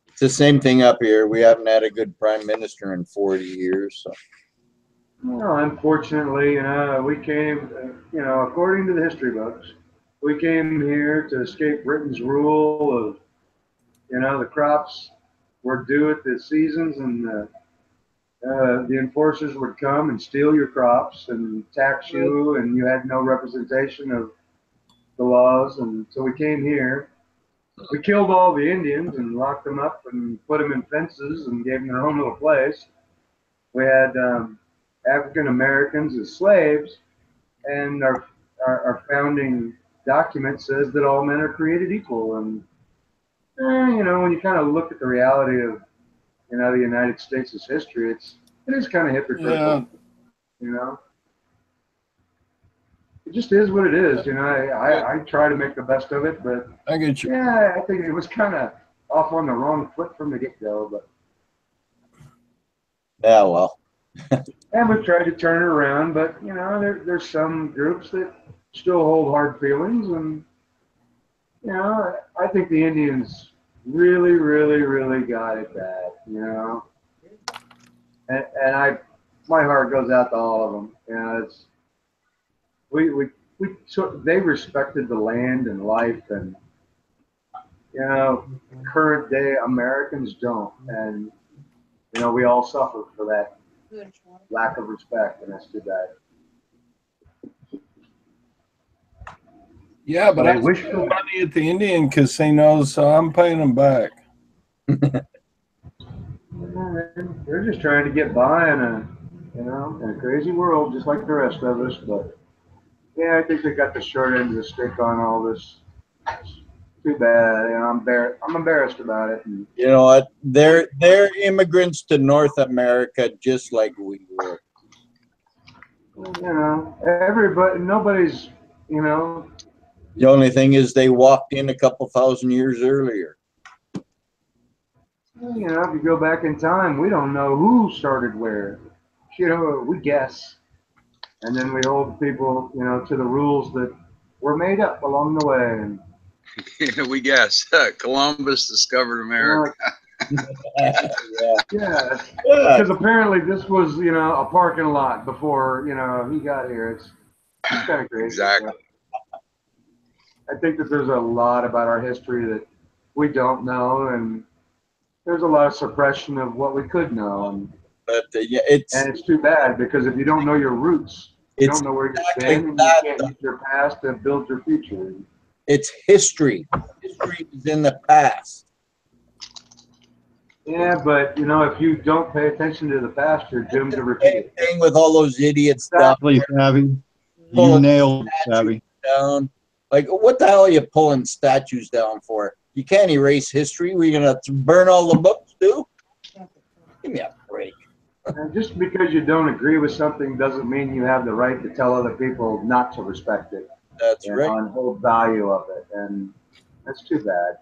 It's the same thing up here. We haven't had a good prime minister in 40 years. So. Well, unfortunately, we came, according to the history books, we came here to escape Britain's rule of, the crops were due at the seasons, and the enforcers would come and steal your crops and tax you, and you had no representation of the laws. And so we came here. We killed all the Indians and locked them up and put them in fences and gave them their own little place. We had African Americans as slaves, and our founding document says that all men are created equal. And when you kind of look at the reality of the United States' history, it is kind of hypocritical. Yeah. It just is what it is. I try to make the best of it, but I get you. yeah, I think it was kind of off on the wrong foot from the get-go. But Yeah, well. and we've tried to turn it around, but there's some groups that still hold hard feelings, and I think the Indians really, really, really got it bad. And my heart goes out to all of them. It's they respected the land and life, and current day Americans don't, and we all suffer for that lack of respect, and that's too bad. Yeah, but I I wish spend money at the Indian casinos, so I'm paying them back. They're just trying to get by in a crazy world, just like the rest of us. But yeah, I think they got the short end of the stick on all this. It's too bad. I'm embarrassed about it. And, You know what? They're immigrants to North America just like we were. nobody's, The only thing is they walked in a couple thousand years earlier. if you go back in time, we don't know who started where. We guess. And then we hold people, to the rules that were made up along the way. And we guess Columbus discovered America. Yeah. Yeah, Yeah. because apparently this was, a parking lot before, he got here. It's kind of crazy. Exactly. I think that there's a lot about our history that we don't know, and there's a lot of suppression of what we could know, But yeah, and it's too bad because if you don't know your roots, you it's don't know where you've exactly been, and you that. can't use your past to build your future. It's history. History is in the past. Yeah, but if you don't pay attention to the past, you're doomed to repeat it. Thing with all those idiots down, Exactly, Savvy. You pulling nailed it, Savvy. down. Like, what the hell are you pulling statues down for? You can't erase history. We're gonna burn all the books too. Give me a break. And just because you don't agree with something doesn't mean you have the right to tell other people not to respect it. That's right. And hold value of it, and that's too bad.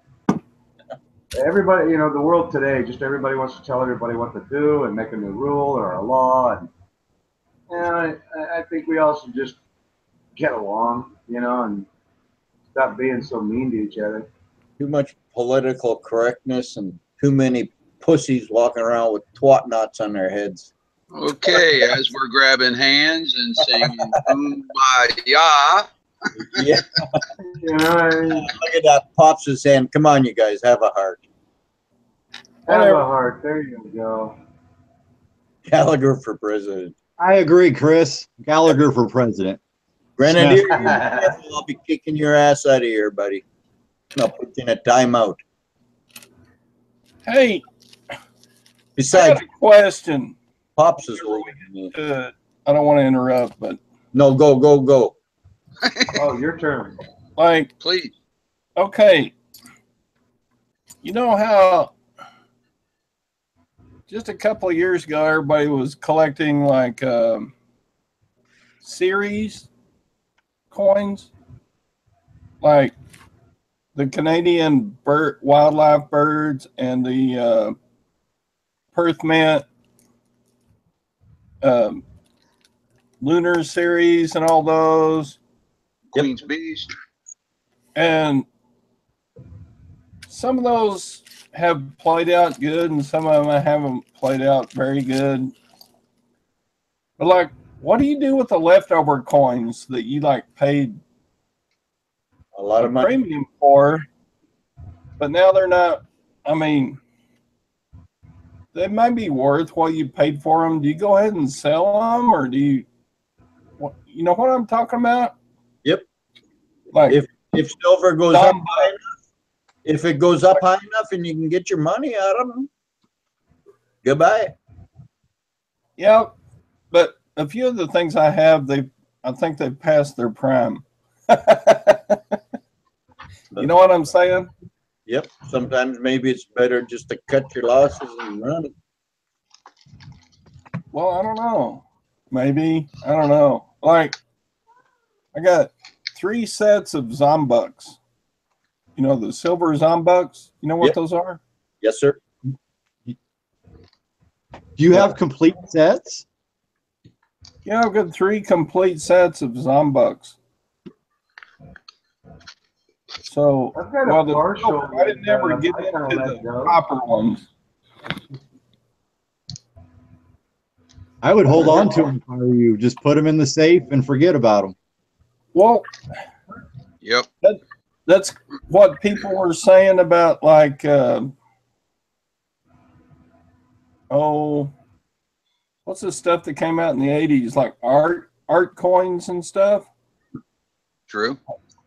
Everybody, the world today, just everybody wants to tell everybody what to do and make a new rule or a law, and I think we all should just get along, and stop being so mean to each other. Too much political correctness and too many pussies walking around with twat knots on their heads. Okay, as we're grabbing hands and singing Kumbaya. Yeah. Look at that. Pops his hand. Come on, you guys, have a heart. Have a heart. There you go. Gallagher for president. I agree, Chris. Gallagher for president. Grenadier, I'll be kicking your ass out of here, buddy. I'll put you in a timeout. Hey, Besides, I got a question. Pops is holding me. I don't want to interrupt, but No, go. Oh, your turn. like, Please. okay, you know how just a couple of years ago everybody was collecting like series coins, like the Canadian wildlife birds and the Perth Mint lunar series and all those. Queen's Beast. And some of those have played out good and some of them haven't played out very good. But like, what do you do with the leftover coins that you like paid A lot of money. premium for, but now they're not, I mean, they might be worth what you paid for them. Do you go ahead and sell them, or do you know what I'm talking about? Yep. Like, If silver goes up high enough, if it goes up high enough and you can get your money out of them, goodbye. yeah, but a few of the things I have, I think they've passed their prime. You know what I'm saying? Yep. Sometimes maybe it's better just to cut your losses and run it. Well, I don't know. Maybe. I don't know. Like, I got 3 sets of Zombucks. You know, the silver Zombucks? You know what Yep. those are? Yes, sir. Do you have complete sets? Yeah, I've got 3 complete sets of Zombucks. So, I've got well, a the partial. silver, I didn't ever get I kinda into let the go. copper ones. I would hold on to them if I were you. Just put them in the safe and forget about them. Well, Yep. that's what people were saying about, like, what's the stuff that came out in the 80s, like art coins and stuff, True.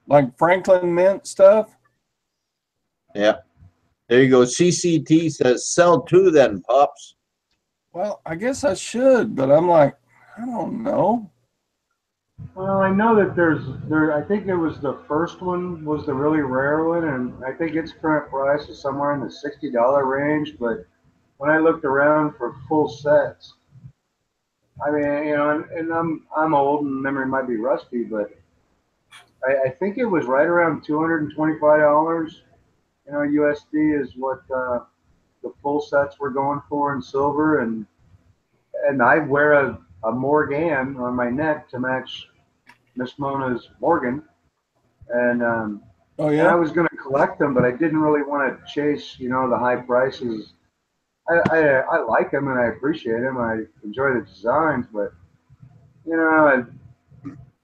like Franklin Mint stuff. Yeah. There you go. CCT says sell 2 then, Pops. Well, I guess I should, but I'm like, I don't know. Well, I know that I think it was the first one was the really rare one, and I think its current price is somewhere in the $60 range. But when I looked around for full sets, I mean, and I'm old and memory might be rusty, but I think it was right around $225. USD is what the full sets were going for in silver, and I wear a Morgan on my neck to match Miss Mona's Morgan, and Oh I yeah. was going to collect them, but I didn't really want to chase the high prices I like them and I appreciate them. I enjoy the designs, but you know,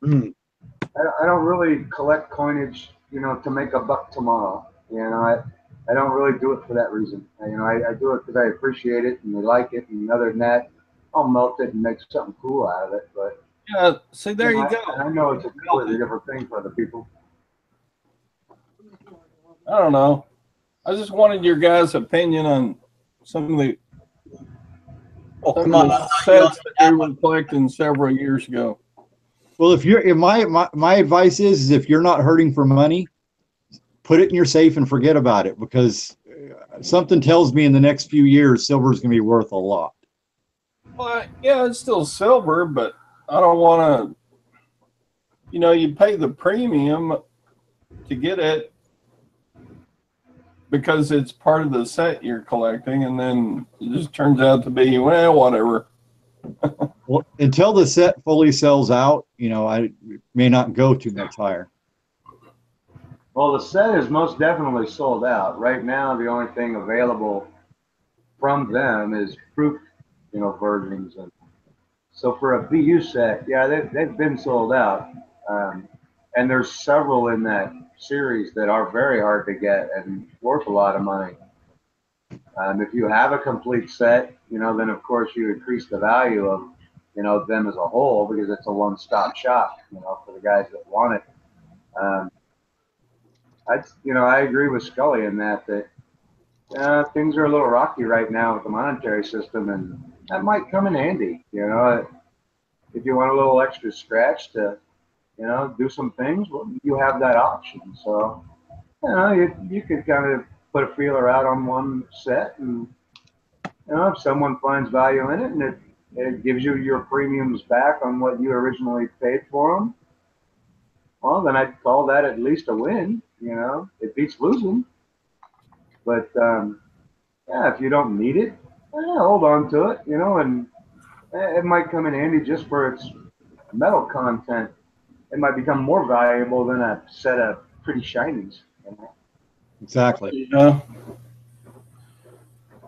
I don't really collect coinage, you know, to make a buck tomorrow. You know, I don't really do it for that reason. I do it because I appreciate it and I like it. And other than that, I'll melt it and make something cool out of it. But Yeah, see, there you go. I know it's a completely different thing for other people. I don't know. I just wanted your guys' opinion on some of the, sets that we were collecting several years ago. Well, if my advice is if you're not hurting for money, put it in your safe and forget about it, because something tells me in the next few years silver is going to be worth a lot. Well, yeah, it's still silver, but I don't want to. You know, you pay the premium to get it because it's part of the set you're collecting, and then it just turns out to be, well, whatever. Well, until the set fully sells out, you know, I may not go too much higher. Well, the set is most definitely sold out. Right now, the only thing available from them is proof, you know, versions. And so for a BU set, yeah, they've been sold out. And there's several in that series that are very hard to get and worth a lot of money. If you have a complete set, you know, then of course you increase the value of, you know, them as a whole, because it's a one-stop shop, you know, for the guys that want it. I agree with Scully in that things are a little rocky right now with the monetary system, and that might come in handy, you know, if you want a little extra scratch to, you know, do some things, well, you have that option. So, you know, you could kind of put a feeler out on one set, and, you know, if someone finds value in it and it gives you your premiums back on what you originally paid for them, well, then I'd call that at least a win. You know, it beats losing. But yeah, if you don't need it, hold on to it. You know, and it might come in handy just for its metal content. It might become more valuable than a set of pretty shinies. You know? Exactly. Yeah.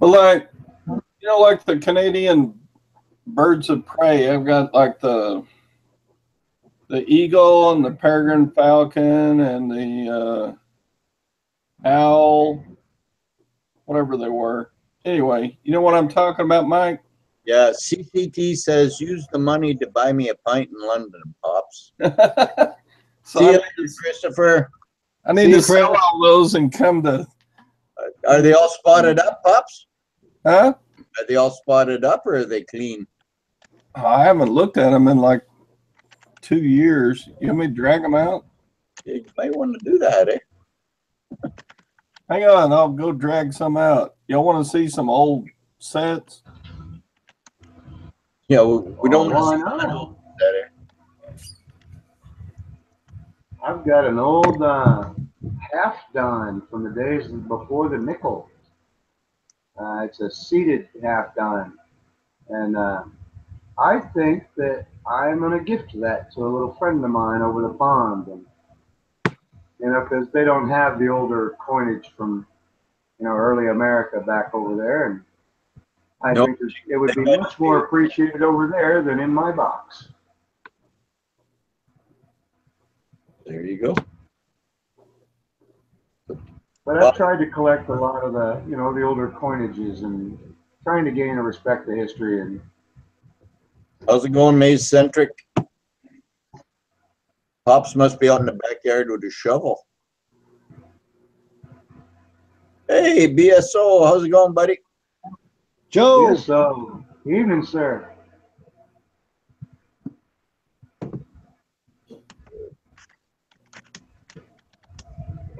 Well, like, you know, like the Canadian birds of prey, I've got like the eagle and the peregrine falcon and the owl, whatever they were. Anyway, you know what I'm talking about, Mike? Yeah, CCT says use the money to buy me a pint in London, Pops. See you later, Christopher. I need to sell all those and come to. Are they all spotted up, Pops? Huh? Are they all spotted up, or are they clean? I haven't looked at them in like 2 years. You want me to drag them out? Yeah, you might want to do that, eh? Hang on, I'll go drag some out. Y'all want to see some old sets? Yeah, we don't want to see no. old set, eh? I've got an old half dime from the days before the nickel. It's a seated half dime, and I think that I'm going to gift that to a little friend of mine over the pond, and you know, because they don't have the older coinage from, you know, early America back over there, and I think it would be much more appreciated over there than in my box. There you go. But I've tried to collect a lot of the, you know, the older coinages and trying to gain a respect to history. And how's it going, Maze Centric? Pops must be out in the backyard with a shovel. Hey, BSO, how's it going, buddy? Joe. BSO, evening, sir.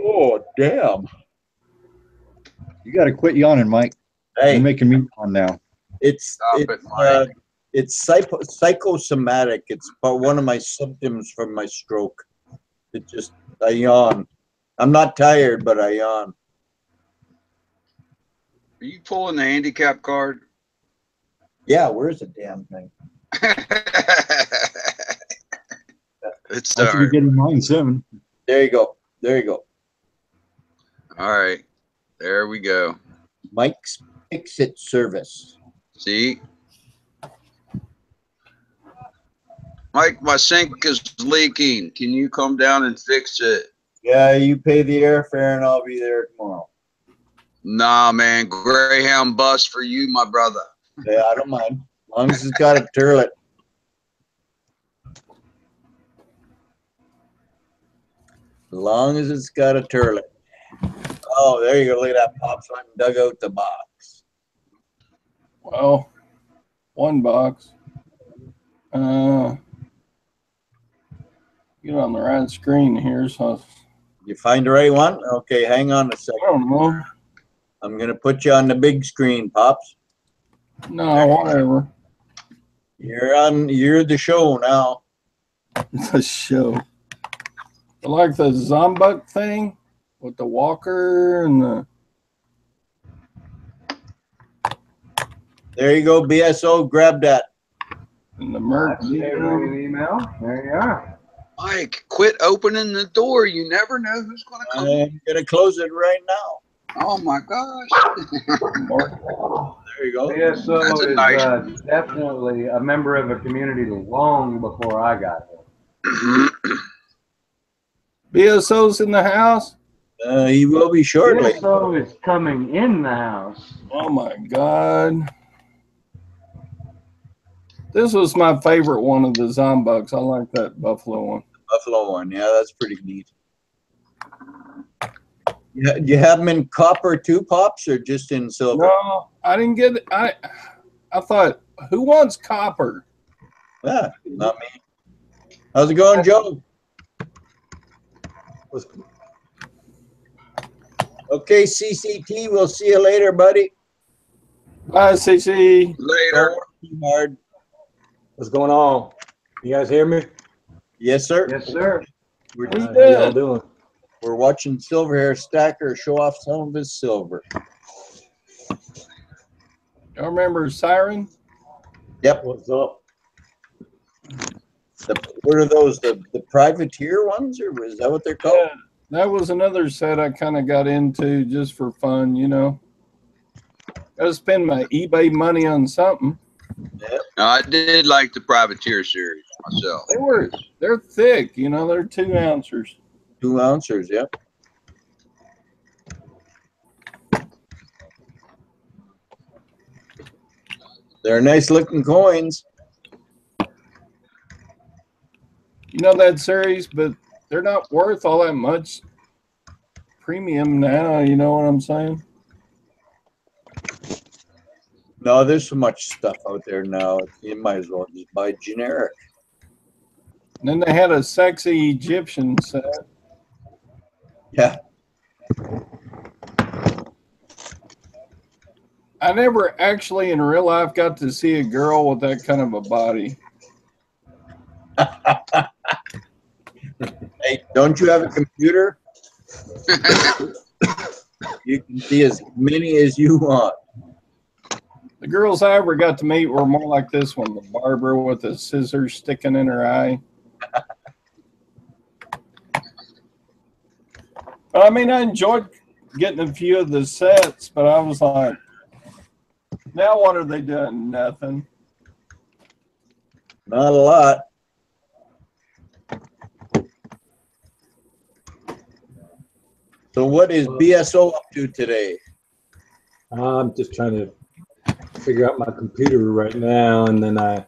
Oh, damn. You got to quit yawning, Mike. Hey, you're making me yawn now. It's psychosomatic. It's one of my symptoms from my stroke. It just, I yawn. I'm not tired, but I yawn. Are you pulling the handicap card? Yeah, where's the damn thing? It's I should be getting mine soon. There you go. There you go. All right. There we go. Mike's fix-it service. See? Mike, my sink is leaking. Can you come down and fix it? Yeah, you pay the airfare and I'll be there tomorrow. Nah, man. Greyhound bus for you, my brother. Yeah, I don't mind. As long as it's got a turlet. As long as it's got a turlet. Oh, there you go. Look at that. Pops went and dug out the box. Well, one box. Get on the right screen here, so You find the right one? Okay, hang on a I second. don't know. I'm going to put you on the big screen, Pops. No, whatever. You're the show now. The show. I like the Zombuk thing with the walker and the. There you go, BSO. Grab that. And the Merc. That's every email. There you are. Mike, quit opening the door. You never know who's going to come. I'm going to close it right now. Oh, my gosh. There you go. That's BSO a is nice- definitely a member of a community long before I got here. BSO's in the house. He will be shortly. BSO is coming in the house. Oh my God. This was my favorite one of the Zombucks. I like that buffalo one. Buffalo one. Yeah, that's pretty neat. Yeah, do you have them in copper too, Pops, or just in silver? No, I didn't get it. I thought, who wants copper? Yeah, not me. How's it going, Joe? Okay, CCT, we'll see you later, buddy. Bye, CC. Later. Don't work too hard. What's going on? You guys hear me? Yes, sir. Yes, sir. We're, What How y'all did? doing? we're watching Silverhair Stacker show off some of his silver. Y'all remember Siren? Yep. What's up? What are those? The privateer ones, or is that what they're called? Yeah, that was another set I kind of got into just for fun, you know. Got to spend my eBay money on something. No, I did like the Privateer series myself. They're thick, you know. They're 2 ounces. 2 ounces, yep. They're nice looking coins. You know that series, but they're not worth all that much premium now. You know what I'm saying? No, there's so much stuff out there now. You might as well just buy generic. And then they had a sexy Egyptian set. Yeah. I never actually in real life got to see a girl with that kind of a body. Hey, don't you have a computer? You can see as many as you want. The girls I ever got to meet were more like this one, the barber with the scissors sticking in her eye. I mean, I enjoyed getting a few of the sets, but I was like, now what are they doing? Nothing. Not a lot. So what is BSO up to today? I'm just trying to figure out my computer right now, and then I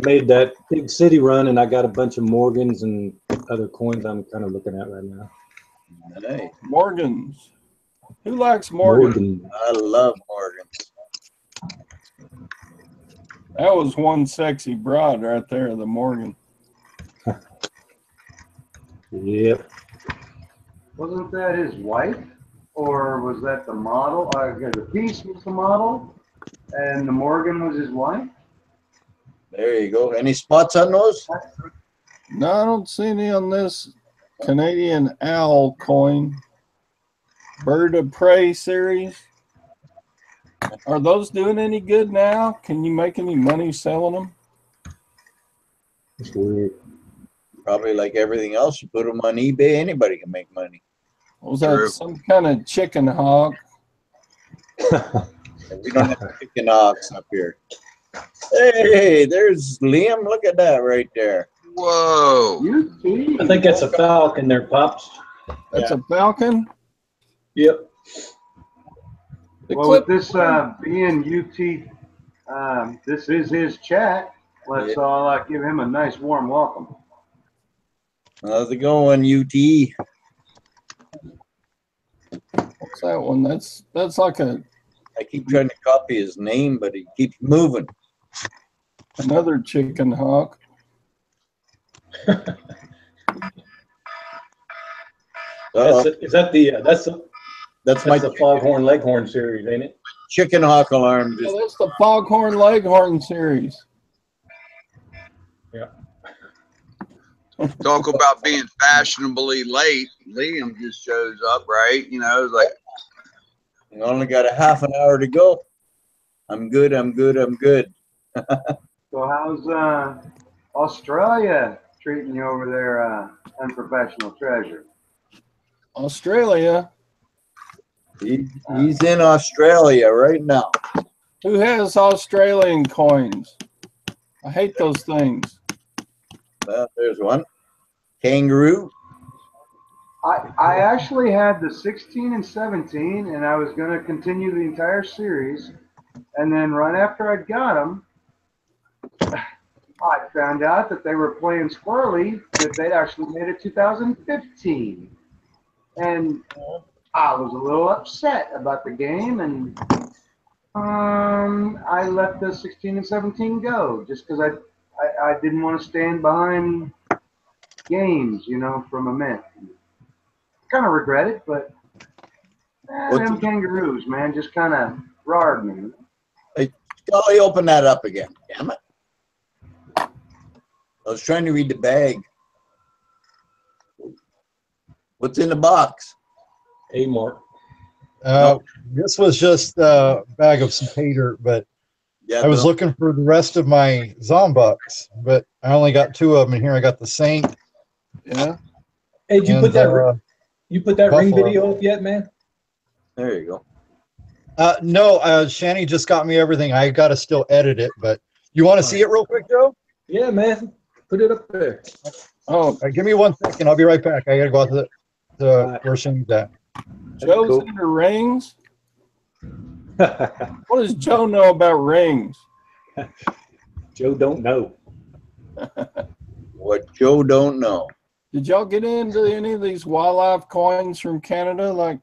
made that big city run, and I got a bunch of Morgans and other coins I'm kind of looking at right now. Nice. Morgans. Who likes Morgan? Morgan. I love Morgans. That was one sexy broad right there, the Morgan. Yep. Wasn't that his wife? Or was that the model? The piece was the model, and the Morgan was his wife? There you go. Any spots on those? No, I don't see any on this Canadian owl coin. Bird of Prey series. Are those doing any good now? Can you make any money selling them? It's weird. Probably like everything else. You put them on eBay, anybody can make money. Was that True. some kind of chicken hawk? We don't have chicken hogs up here. Hey, there's Liam. Look at that right there. Whoa. UT. I think that's a falcon there, Pops. That's a falcon? Yep. Well, with this being UT, this is his chat. Let's all give him a nice warm welcome. How's it going, UT? What's that one? That's like I keep trying to copy his name, but he keeps moving. another chicken hawk. Is that the That's my the Foghorn Leghorn series, ain't it? chicken hawk alarm. Yeah, that's the Foghorn Leghorn series. Yeah. Talk about being fashionably late. Liam just shows up, right? You know, it's like, I only got a half an hour to go. I'm good. I'm good. I'm good. So how's Australia treating you over there, Unprofessional Treasure? Australia. He's in Australia right now. Who has Australian coins? I hate those things. Well, there's one. Kangaroo. I actually had the 16 and 17, and I was going to continue the entire series. And then right after I got them, I found out that they were playing squirrely, that they'd actually made it 2015. And I was a little upset about the game, and I let the 16 and 17 go just because I didn't want to stand behind games, you know, from a mint. Kind of regret it, but them kangaroos, man, just kind of roared me. Hey, Scully, open that up again. Damn it. I was trying to read the bag. What's in the box? A mark. This was just a bag of some tater, but Yeah, I was looking for the rest of my Zombucks, but I only got 2 of them in here. I got the Saint. Yeah. Hey, did you put that? You put that ring Buffalo. video up yet, man? There you go. No, Shani just got me everything. I got to still edit it, but you want to see it real quick, Joe? Yeah, man. Put it up there. Oh, Give me 1 second. I'll be right back. I got to go out to the where Shani's at. Joe's cool. into rings. What does Joe know about rings? Joe don't know. What Joe don't know. Did y'all get into any of these wildlife coins from Canada? Like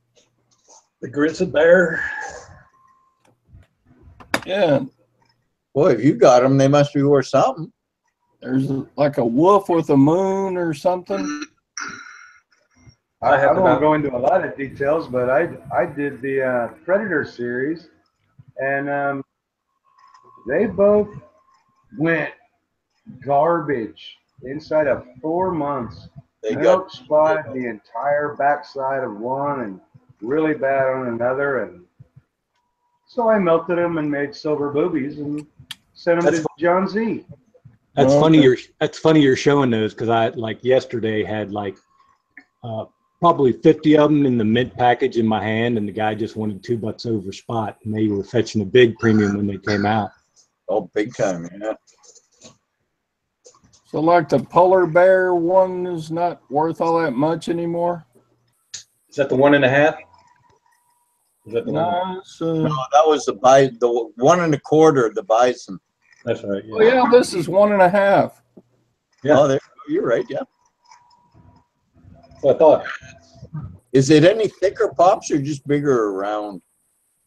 The grizzly bear. Yeah, Boy, if you got them, they must be worth something. there's like a wolf with a moon or something. I won't go into a lot of details, but I did the Predator series, and they both went garbage inside of 4 months. They Milk spot the entire backside of one and really bad on another, and so I melted them and made silver boobies and sent them to John Z. That's Oh, funny. okay. That's funny you're showing those because I like yesterday had like probably 50 of them in the mint package in my hand, and the guy just wanted $2 over spot, and they were fetching a big premium when they came out. Oh, big time, yeah. So like the polar bear one is not worth all that much anymore? Is that the 1.5? Is that the one? No, it's, No, that was the 1 1/4, the bison. That's right. Yeah. oh yeah, this is 1.5. Yeah. Oh, there, you're right, yeah. So I thought. Is it any thicker, Pops, or just bigger around?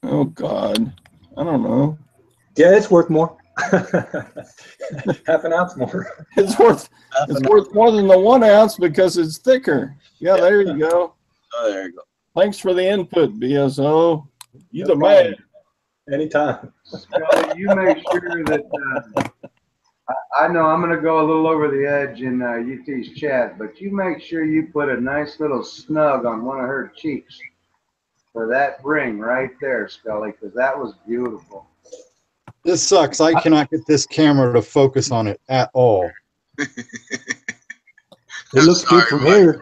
Oh God, I don't know. Yeah, it's worth more. Half an ounce more. It's worth more than the 1 ounce because it's thicker. Yeah, there you go. Oh, there you go. Thanks for the input, BSO. You the problem. man. Anytime. Scully, you make sure that I know I'm going to go a little over the edge in UT's chat, but you make sure you put a nice little snug on one of her cheeks for that ring right there, Scully, because that was beautiful. This sucks. I cannot get this camera to focus on it at all. It looks good from here.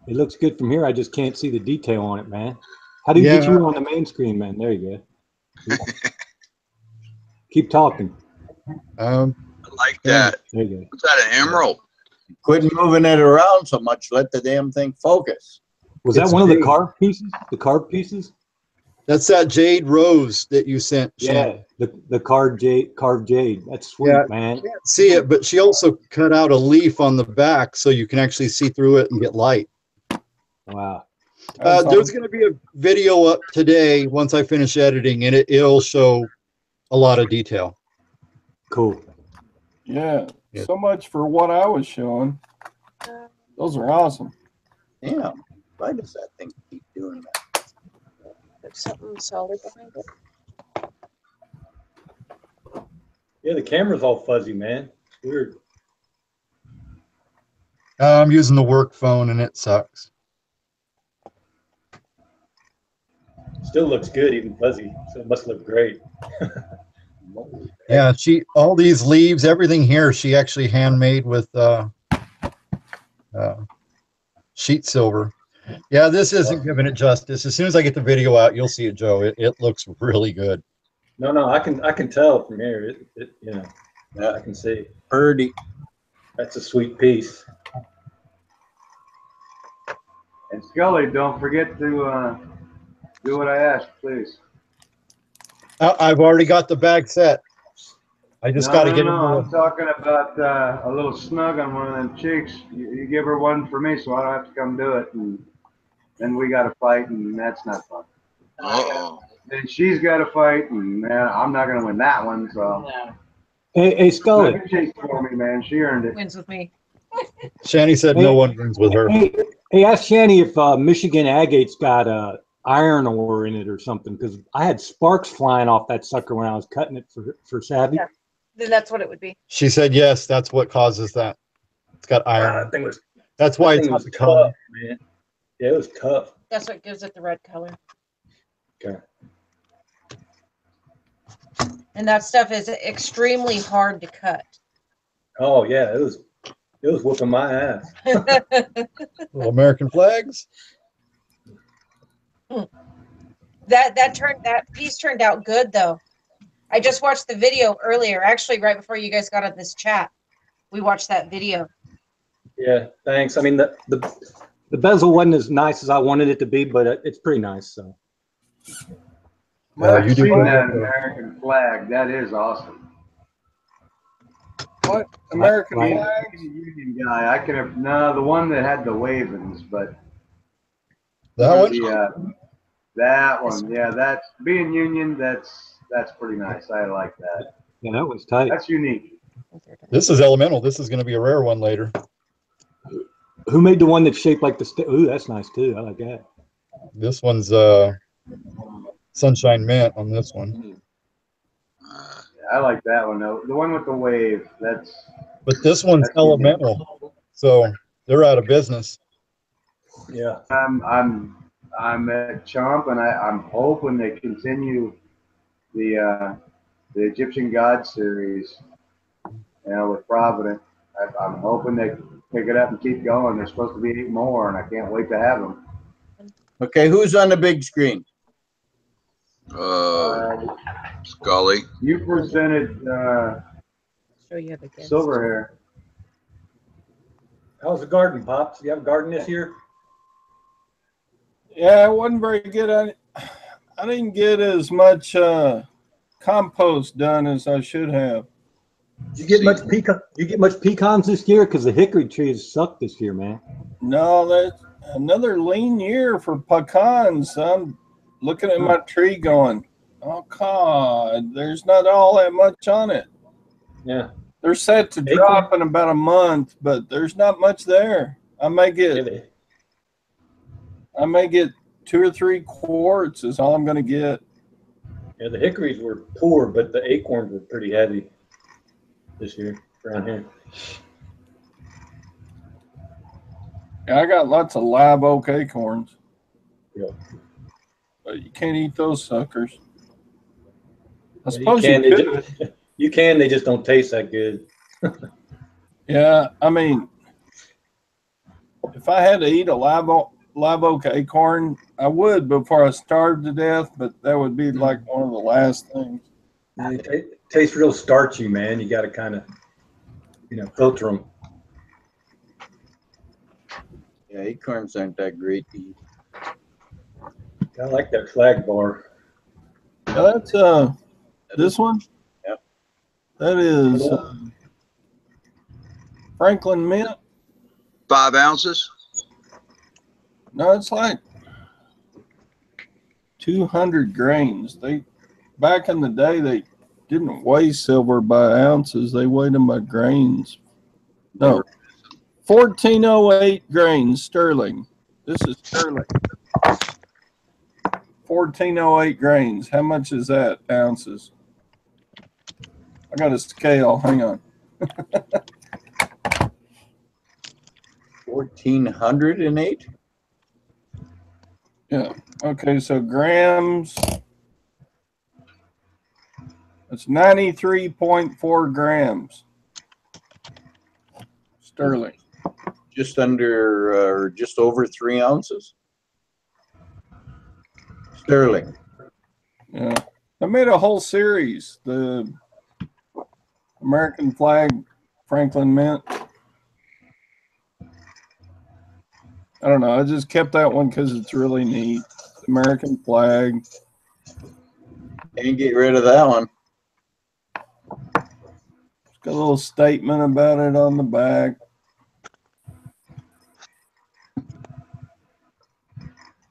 It looks good from here. I just can't see the detail on it, man. How do you get Yeah. you on the main screen, man? There you go. Keep talking. I like that. There you go. What's that, an emerald? Quit moving it around so much. Let the damn thing focus. Was that It's one of the jade. carved pieces? The carved pieces? That's that jade rose that you sent. Shannon. Yeah, the carved jade. That's sweet, Yeah. man. Can't see it, but she also cut out a leaf on the back so you can actually see through it and get light. Wow. There's going to be a video up today once I finish editing, and it'll show a lot of detail. Cool. Yeah. Yeah. So much for what I was showing. Those are awesome. Yeah. Why does that thing keep doing that? There's something solid behind it. Yeah, the camera's all fuzzy, man. It's weird. I'm using the work phone, and it sucks. Still looks good, even fuzzy. So it must look great. Yeah, all these leaves, everything here, she actually handmade with sheet silver. Yeah, this isn't giving it justice. As soon as I get the video out, you'll see it, Joe. It looks really good. No, I can tell from here. Yeah, I can see. Purdy. That's a sweet piece. And Scully, don't forget to do what I asked, please. I've already got the bag set. I just got to get it. I'm talking about a little snug on one of them cheeks. You give her one for me, so I don't have to come do it, and then we got to fight, and that's not fun. Uh-oh. Then she's got to fight, and I'm not going to win that one. So, Hey, Scully. Cheeks for me, man. She earned it. Wins with me. Shanny said no one wins with her. Hey, ask Shanny if Michigan agate's got iron ore in it or something, because I had sparks flying off that sucker when I was cutting it for Savvy. Yeah. Then that's what it would be. She said yes. That's what causes that. It's got iron. That's why it's not the color. Man. Yeah, it was tough. That's what gives it the red color. Okay. And that stuff is extremely hard to cut. Oh yeah, it was whooping my ass. Little American flags. That piece turned out good though. I just watched the video earlier, actually right before you guys got on this chat. We watched that video. Yeah, thanks. I mean the bezel wasn't as nice as I wanted it to be, but it's pretty nice. So. I've seen that American flag. That is awesome. What American He's flag? a Union guy. I could have the one that had the wavings, but that one. That one, yeah. That's being Union. That's pretty nice. I like that. Yeah, that one's tight. That's unique. This is elemental. This is going to be a rare one later. Who made the one that's shaped like the ooh, that's nice too. I like that. This one's Sunshine Mint on this one. I like that one though. The one with the wave. But this one's elemental, so they're out of business. Yeah. I'm at Chomp, and I'm hoping they continue the Egyptian God series. With Provident. I'm hoping they pick it up and keep going. There's supposed to be 8 more, and I can't wait to have them. Okay, who's on the big screen? Scully. You presented Show you the kids. Silver Hair. How's the garden, Pops? You have a garden this year? Yeah, it wasn't very good. I didn't get as much compost done as I should have. Did you get much pecan? You get much pecans this year? Because the hickory trees suck this year, man. No, that's another lean year for pecans. I'm looking at my tree going, oh God, there's not all that much on it. Yeah. They're set to drop in about a month, but there's not much there. I may get 2 or 3 quarts is all I'm going to get. Yeah, the hickories were poor, but the acorns were pretty heavy this year around here. Yeah, I got lots of live oak acorns. Yeah. But you can't eat those suckers. I Yeah, suppose you could. You can, they just don't taste that good. Yeah, I mean, if I had to eat a live oak acorn, I would before I starved to death, but that would be like one of the last things. It tastes real starchy, man. You got to kind of, filter them. Yeah, acorns aren't that great to eat. I like that flag bar. Yeah, that's this one. Yep. That is Franklin mint. 5 ounces. No, it's like 200 grains. Back in the day they didn't weigh silver by ounces. They weighed them by grains. No, 1408 grains sterling. This is sterling. 1408 grains. How much is that ounces? I got a scale. Hang on. 1408. Yeah. Okay, so grams. That's 93.4 grams sterling. Just under or just over 3 ounces. Sterling. Yeah. I made a whole series. The American flag, Franklin mint. I don't know. I just kept that one because it's really neat. American flag. Can't get rid of that one. It's got a little statement about it on the back.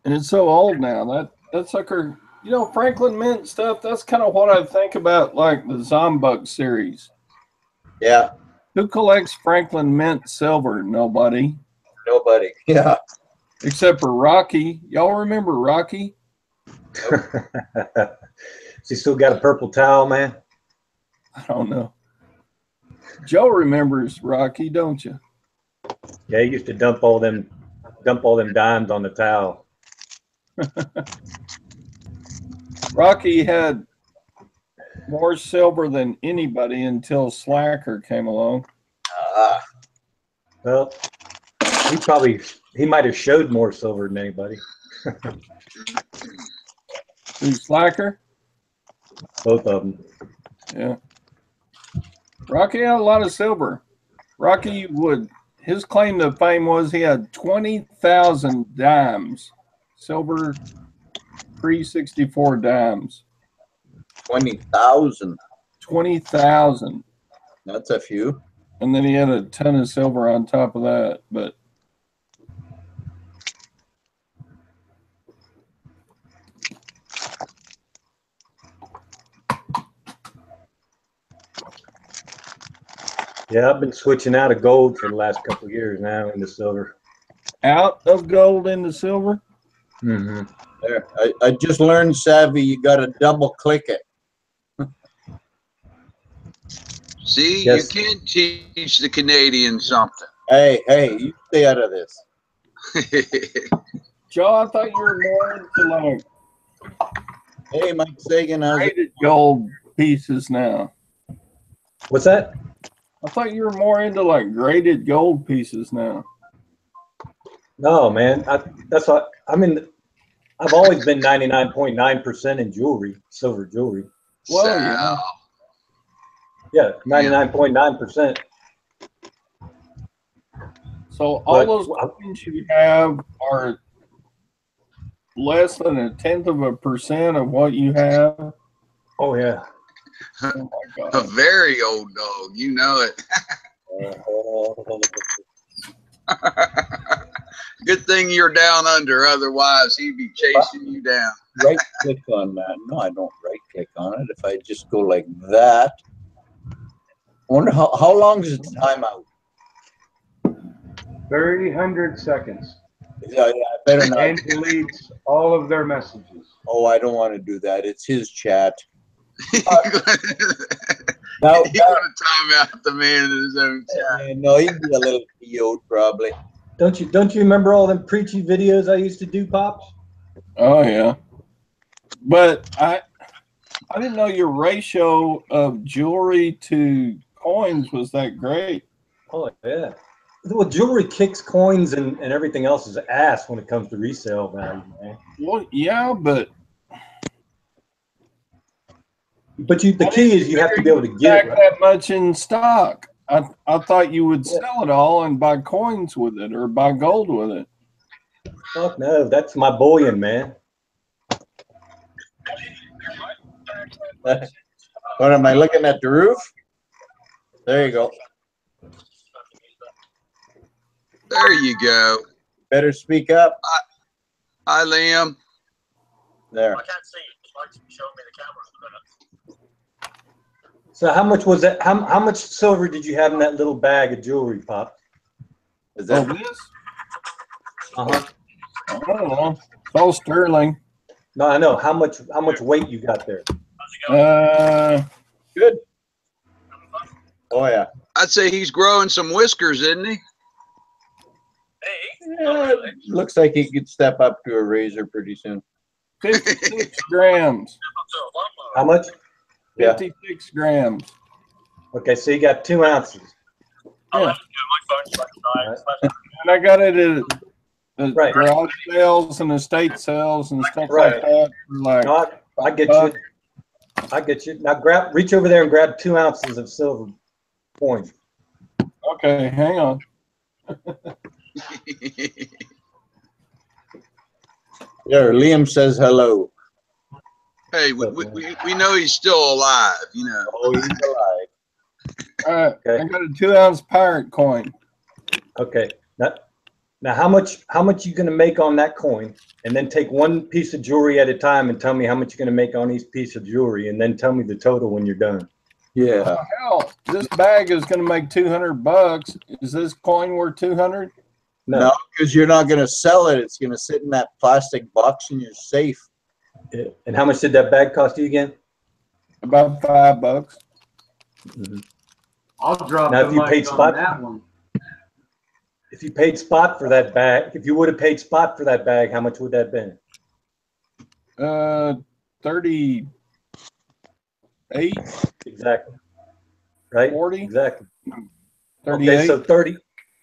And it's so old now. That sucker, Franklin mint stuff, that's kind of what I think about, like the Zombug series. Yeah. Who collects Franklin mint silver? Nobody. Nobody. Yeah. Except for Rocky. Y'all remember Rocky? Has he still got a purple towel, man? I don't know. Joe remembers Rocky, don't you? Yeah, he used to dump all them dimes on the towel. Rocky had more silver than anybody until Slacker came along. Well, he might have showed more silver than anybody. Who's Slacker? Both of them. Yeah. Rocky had a lot of silver. His claim to fame was he had 20,000 dimes. Silver 364 dimes. 20,000. 20,000. That's a few. And then he had a ton of silver on top of that. But yeah, I've been switching out of gold for the last couple of years now into silver. Out of gold into silver? Mm-hmm. There. I just learned, Savvy, you got to double click it. See, Yes. you can't teach the Canadians something. Hey, you stay out of this. Joe, I thought you were more into like Hey, Mike Sagan, how's it? graded gold pieces now. What's that? I thought you were more into like graded gold pieces now. No, man. I've always been 99.9% in jewelry, silver jewelry. Well, yeah. Yeah, 99.9%. So all those coins you have are less than 0.1% of what you have. Oh yeah. Oh my A God. very old dog, you know it. Good thing you're down under, otherwise he'd be chasing you down. Right click on that. No, I don't right click on it. If I just go like that. I wonder how long is the timeout? 300 seconds. Yeah, I better not. And deletes all of their messages. Oh, I don't want to do that. It's his chat. He's Now, going to time out the man in his own chat. no, he'd be a little PO'd probably. Don't you remember all them preachy videos I used to do, Pops? Oh yeah. But I didn't know your ratio of jewelry to coins was that great. Oh yeah. Well, jewelry kicks coins and everything else's ass when it comes to resale value, man. Well, yeah, but the key is you have to be able to get back it right. that much in stock. I thought you would sell it all and buy coins with it or buy gold with it. Fuck no, that's my bullion, man. What am I looking at the roof? There you go. There you go. Better speak up. Hi, Liam. There. I can't see. Mike's showing me the camera. So how much was that? How much silver did you have in that little bag of jewelry, Pop? Is that this? Uh-huh. I don't know. It's all sterling. No, I know. How much weight you got there? good? Oh yeah. I'd say he's growing some whiskers, isn't he? Yeah, looks like he could step up to a razor pretty soon. 56 grams. How much? 56 grams. Okay, so you got 2 ounces. Yeah. And I got it at Right. garage sales and estate sales and stuff Right. like that. For like, No, I get you. I get you. Now reach over there and grab 2 ounces of silver coin. okay, hang on. There, Liam says hello. Hey, we know he's still alive, you know. Oh, he's alive. All right, Okay. I got a 2 ounce pirate coin. Okay. Now how much you gonna make on that coin? And then take one piece of jewelry at a time and tell me how much you're gonna make on each piece of jewelry, and then tell me the total when you're done. Yeah. Hell, this bag is going to make $200. Is this coin worth 200? No, because you're not going to sell it. It's going to sit in that plastic box in your safe. Yeah. And how much did that bag cost you again? About $5. Mm-hmm. I'll drop Now, the if you mic paid on spot- that one. If you paid spot for that bag, if you would have paid spot for that bag, how much would that have been? 38, Exactly. Right? 40, Exactly. 38. Okay, so 30,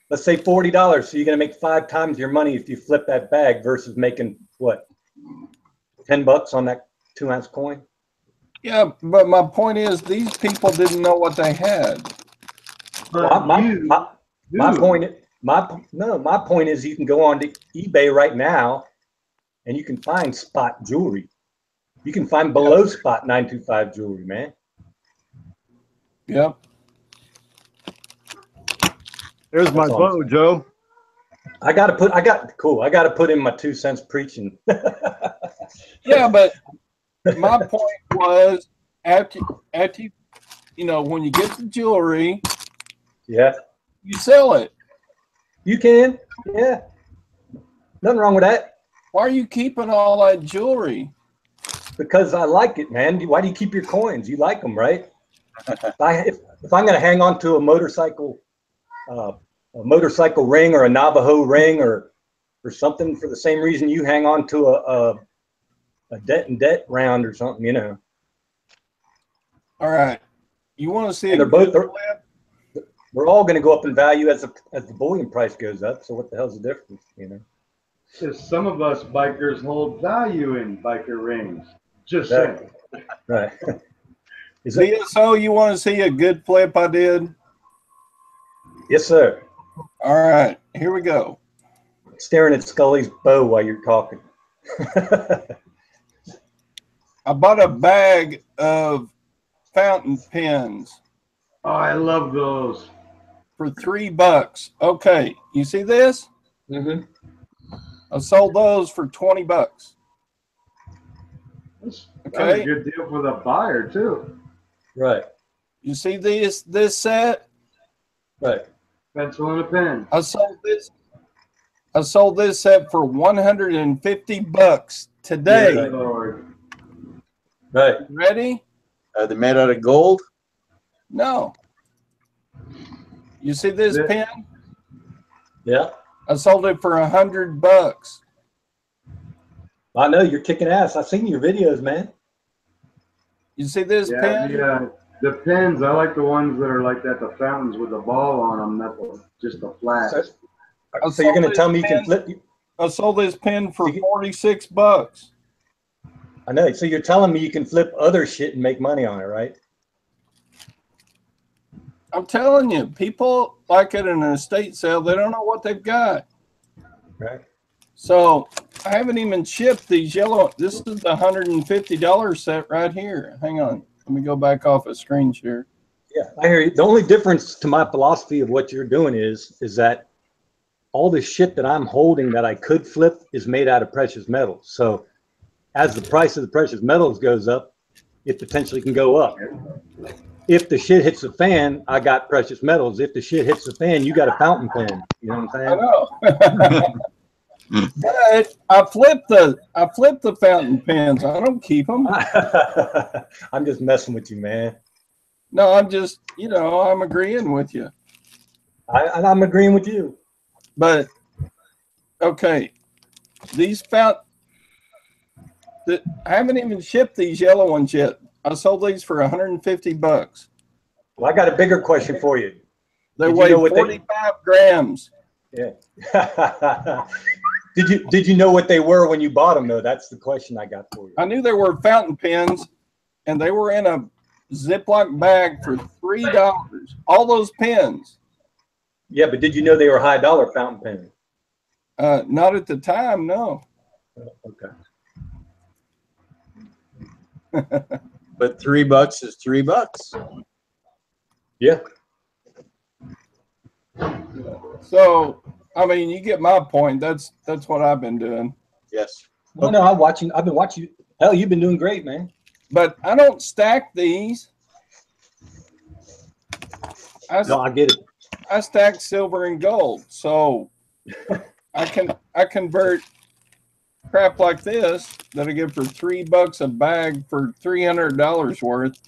let's say $40. So you're gonna make 5 times your money if you flip that bag versus making what? $10 on that 2 ounce coin? Yeah, but my point is these people didn't know what they had. But My you point is you can go on to eBay right now and you can find spot jewelry. You can find below spot 925 jewelry, man. Yep. There's my That's all bow, Joe. I gotta put in my 2 cents preaching. Yeah, but my point was after you know, when you get the jewelry, Yeah, you sell it. you can. Yeah, nothing wrong with that. Why are you keeping all that jewelry? Because I like it, man. Why do you keep your coins? You like them, right? If I'm gonna hang on to a motorcycle ring or a Navajo ring or something for the same reason you hang on to a debt round or something, you know. All right. You want to see And a they're both good flip? we're all going to go up in value as the bullion price goes up. So what the hell's the difference, you know? Because some of us bikers hold value in biker rings. Just Exactly. saying. Right. Is it? DSO, you want to see a good flip I did? Yes, sir. All right, here we go. Staring at Scully's bow while you're talking. I bought a bag of fountain pens Oh, I love those. for $3. Okay, you see this? Mm-hmm. I sold those for $20. That's Okay. a good deal for the buyer too. Right. You see this set? Right. Pencil and a pen. I sold this set for $150 today. Yeah. Lord. Right. Ready? Are they made out of gold? No. You see this Yeah. pen? Yeah. I sold it for $100. I know you're kicking ass. I've seen your videos, man. You see this Yeah, pen? the The pins, I like the ones that are like that, the fountains with the ball on them, not just the flat. So you're going to tell me you can flip? I sold this pin for $46. I know. So you're telling me you can flip other shit and make money on it, right? I'm telling you, people like it in an estate sale. They don't know what they've got. Right. So I haven't even shipped these yellow. This is the $150 set right here. Hang on. Let me go back off a screen share. Yeah, I hear you. The only difference to my philosophy of what you're doing is that all the shit that I'm holding that I could flip is made out of precious metals. So as the price of the precious metals goes up, it potentially can go up. If the shit hits the fan, I got precious metals. If the shit hits the fan, you got a fountain pen. You know what I'm saying? I know. But I flip the fountain pens. I don't keep them. I'm just messing with you, man. No, I'm just, I'm agreeing with you. I'm agreeing with you. But okay, these I haven't even shipped these yellow ones yet. I sold these for $150. Well, I got a bigger question for you. They weigh 45 grams. Yeah. Did you know what they were when you bought them though? That's the question I got for you. I knew they were fountain pens, and they were in a Ziploc bag for $3. All those pens. Yeah, but did you know they were high dollar fountain pens? Not at the time, no. Okay. But $3 is $3. Yeah. So, I mean, you get my point. That's what I've been doing. Yes. Well, no, I've been watching. Hell, you've been doing great, man. But I don't stack these. No, I get it. I stack silver and gold, so I convert crap like this that I get for $3 a bag for $300 worth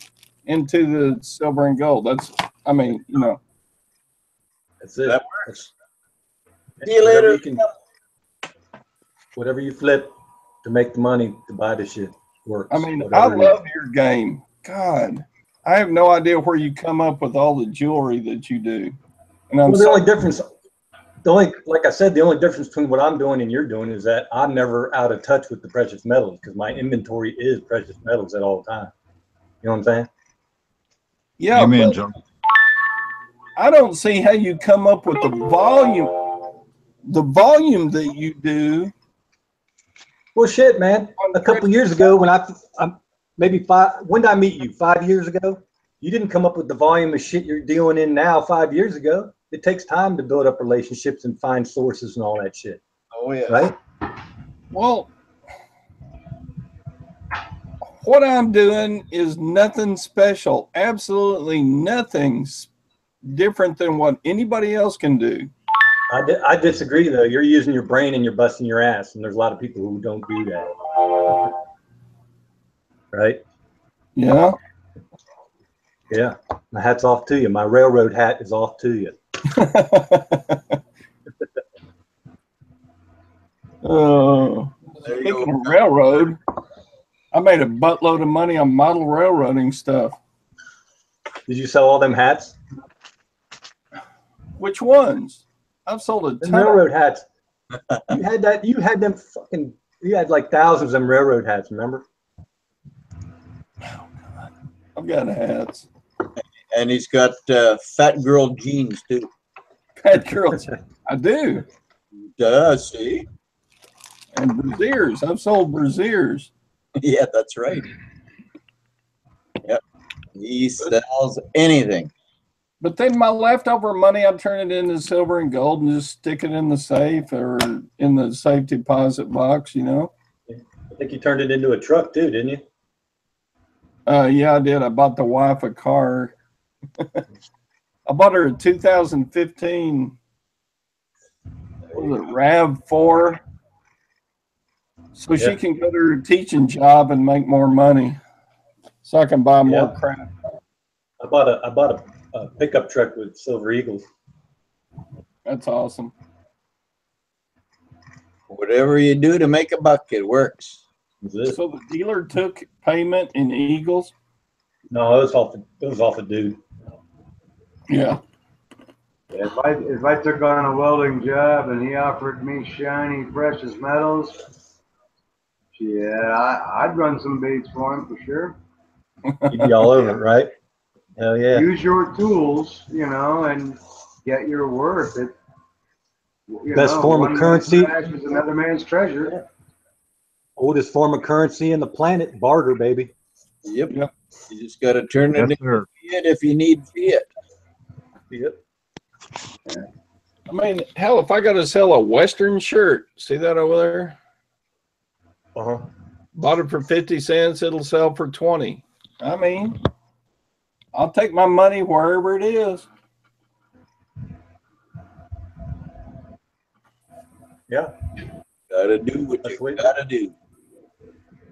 into the silver and gold. That's it. That works. See you later. Whatever you flip to make the money to buy the shit works. I mean, I love your game. God, I have no idea where you come up with all the jewelry that you do. And the only difference between what I'm doing and you're doing is that I'm never out of touch with the precious metals because my inventory is precious metals at all times. You know what I'm saying? Yeah. Amen, John. I don't see how you come up with the volume that you do. Well, shit, man. A couple years ago, when when did I meet you? 5 years ago? You didn't come up with the volume of shit you're dealing in now 5 years ago. It takes time to build up relationships and find sources and all that shit. Oh, yeah. Right? Well, what I'm doing is nothing special. Absolutely nothing different than what anybody else can do. I disagree, though. You're using your brain and you're busting your ass, and there's a lot of people who don't do that. Right? Yeah. Yeah. My hat's off to you. My railroad hat is off to you. Speaking of railroad, I made a buttload of money on model railroading stuff. Did you sell all them hats? Which ones? I've sold a ton. Railroad hats. You had that. You had them fucking. You had like thousands of them railroad hats. Remember? Oh God, I've got hats. And he's got fat girl jeans too. Fat girls, I do. See? And brassieres. I've sold brassieres. Yeah, that's right. Yep. He sells anything. But then my leftover money, I turn it into silver and gold and just stick it in the safe or in the safe deposit box, you know? I think you turned it into a truck too, didn't you? Yeah, I did. I bought the wife a car. I bought her a 2015 RAV4 so she can go to her teaching job and make more money so I can buy more crap. I bought a pickup truck with Silver Eagles. That's awesome. Whatever you do to make a buck, it works. So the dealer took payment in Eagles? No, it was off a dude. Yeah. If I took on a welding job and he offered me shiny precious metals, yeah, I'd run some beads for him for sure. You'd be all over it, right? Hell yeah. Use your tools, and get your worth. Best form of currency. Trash is another man's treasure. Oldest form of currency in the planet, barter, baby. Yep. Yep. You just got to turn it Yes, into sir. fiat if you need fiat. Yep. I mean, hell, if I got to sell a Western shirt, see that over there? Uh-huh. Bought it for 50 cents, it'll sell for 20. I mean, I'll take my money wherever it is. Yeah. Gotta do what That's you what- gotta do.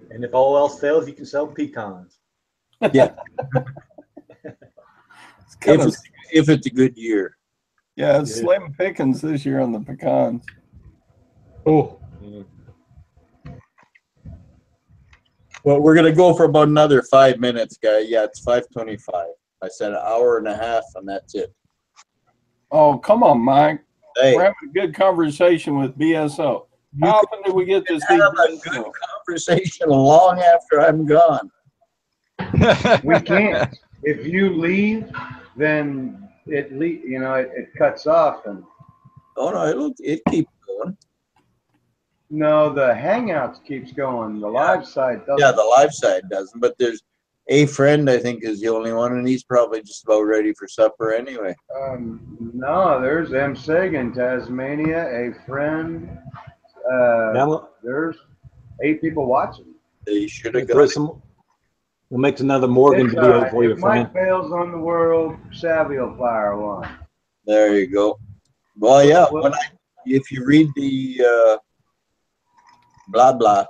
And if all else fails, you can sell pecans. Yeah. It's kind of, If it's a good year. yeah, it's Yeah. slim pickings this year on the pecans. Oh. Well, we're gonna go for about another 5 minutes, guy. Yeah, it's 5:25. I said an hour and a half, and that's it. Oh, come on, Mike. Hey, We're having a good conversation with BSO. you How can often do we get to see have a good BSO? conversation long after I'm gone. We can't. If you leave, then it cuts off. And Oh no, it keeps going. no, the Hangouts keeps going. The live side doesn't. Yeah, the live side doesn't, but there's a friend I think is the only one, and he's probably just about ready for supper anyway. No, there's M. Sagan, Tasmania, a friend. There's 8 people watching. They should have Throw got some. We'll make another Morgan It's, video for you, if Mike friend. fails on the world, Savvy will fire one. There you go. Well, yeah. If you read the blah blah,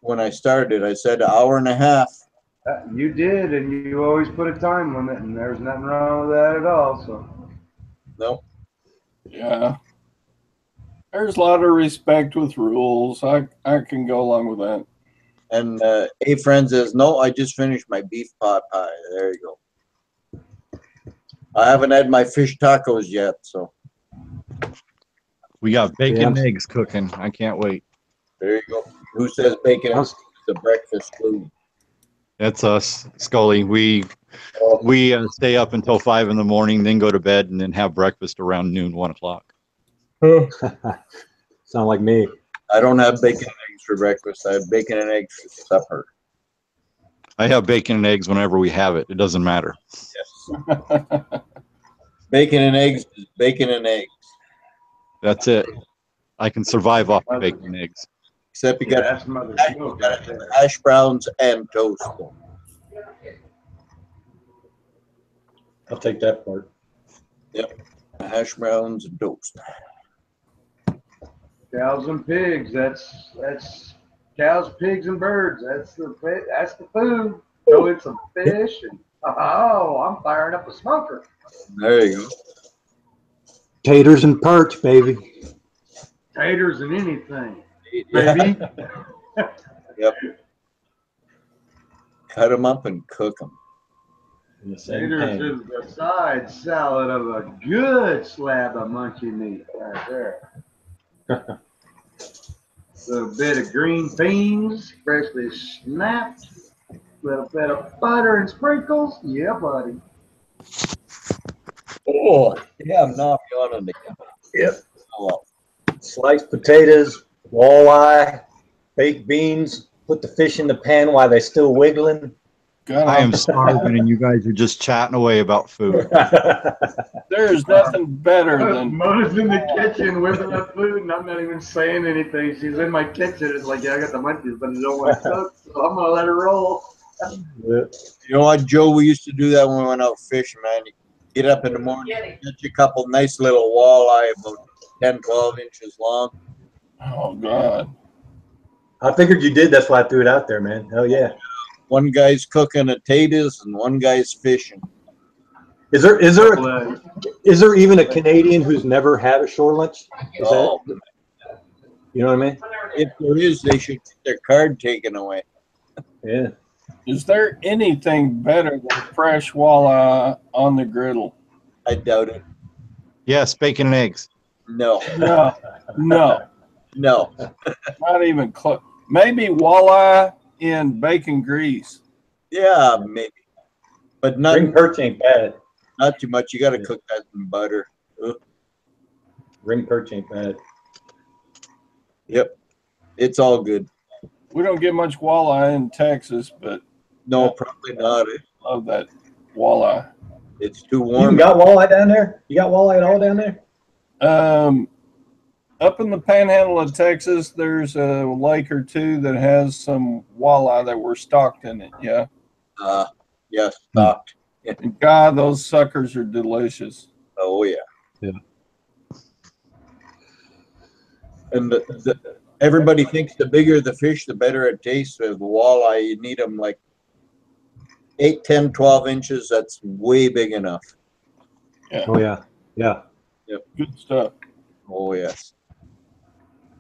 when I started, I said an hour and a half. You did, and you always put a time limit, and there's nothing wrong with that at all. So No. Yeah. There's a lot of respect with rules. I can go along with that. And a friend says, no, I just finished my beef pot pie. There you go. I haven't had my fish tacos yet, so We got bacon Yeah. and eggs cooking. I can't wait. there you go. Who says bacon is the breakfast food? That's us, Scully. We Oh, stay up until 5 in the morning, then go to bed, and then have breakfast around noon, 1 o'clock. Sound like me. I don't have bacon and eggs for breakfast. I have bacon and eggs for supper. I have bacon and eggs whenever we have it. It doesn't matter. Yes. Bacon and eggs is bacon and eggs. That's it. I can survive off of bacon and eggs. Except you got that's mother's milk right there. hash browns and toast. I'll take that part. Hash browns and toast. Cows and pigs. That's cows, pigs, and birds. That's the food. Throw in some fish, and I'm firing up a smoker. There you go. Taters and perch, baby. Taters and anything, Yeah. baby. Yep. Cut them up and cook them. In the same Taters pan. is the side salad of a good slab of monkey meat right there. Little bit of green beans, freshly snapped. Little bit of butter and sprinkles. Yeah, buddy. Oh, yeah, I'm not yawning again. Yep. Oh, well. Sliced potatoes, walleye, baked beans. Put the fish in the pan while they're still wiggling. God, I am starving, and you guys are just chatting away about food. there's nothing better than Mona's in the kitchen whipping up food, and I'm not even saying anything. She's in my kitchen. It's like, yeah, I got the munchies, but I don't want to cook, so I'm gonna let her roll. You know what, Joe? We used to do that when we went out fishing, man. You get up in the morning, get you a couple nice little walleye about 10, 12 inches long. oh God. I figured you did. That's why I threw it out there, man. Hell yeah. One guy's cooking potatoes and one guy's fishing. Is there even a Canadian who's never had a shore lunch? Is Oh, that, you know what I mean? if there is, they should get their card taken away. Yeah. Is there anything better than fresh walleye on the griddle? I doubt it. Yes, bacon and eggs. No, No, no, no. not even close. Maybe walleye in bacon grease. Yeah, maybe, but not Ring perch ain't bad. not too much. You got to cook that in butter. Ugh. Ring perch ain't bad. Yep, it's all good. We don't get much walleye in Texas, but No, Yeah. probably not. love that walleye. It's too You warm. got walleye down there? You got walleye at all down there? Up in the panhandle of Texas, there's a lake or two that has some walleye that were stocked in it. Yeah. Yes, stocked. And God, those suckers are delicious. Oh yeah. Yeah. And everybody thinks the bigger the fish, the better it tastes. With walleye, you need them like 8, 10, 12 inches. That's way big enough. Yeah. Oh yeah. Yeah. Good stuff. Oh yes.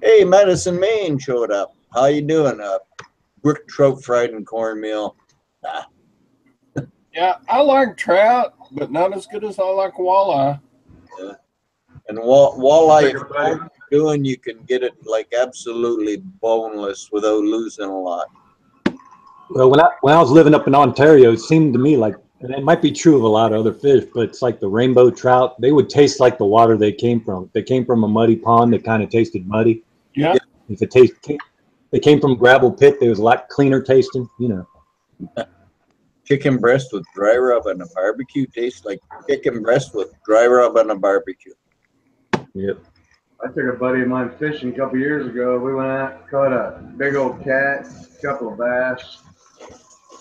Hey, Madison, Maine showed up. How you doing? Brook trout fried in cornmeal. Yeah, I like trout, but not as good as I like walleye. And walleye, if Bigger you know what bite. you're doing, you can get it like absolutely boneless without losing a lot. Well, when I was living up in Ontario, it seemed to me like, and it might be true of a lot of other fish, but it's like the rainbow trout. They would taste like the water they came from. If they came from a muddy pond, they kind of tasted muddy. Yeah. If they came from a gravel pit, they was a lot cleaner tasting. You know. Chicken breast with dry rub and a barbecue tastes like chicken breast with dry rub and a barbecue. Yep. I took a buddy of mine fishing a couple years ago. We went out, caught a big old cat, a couple of bass.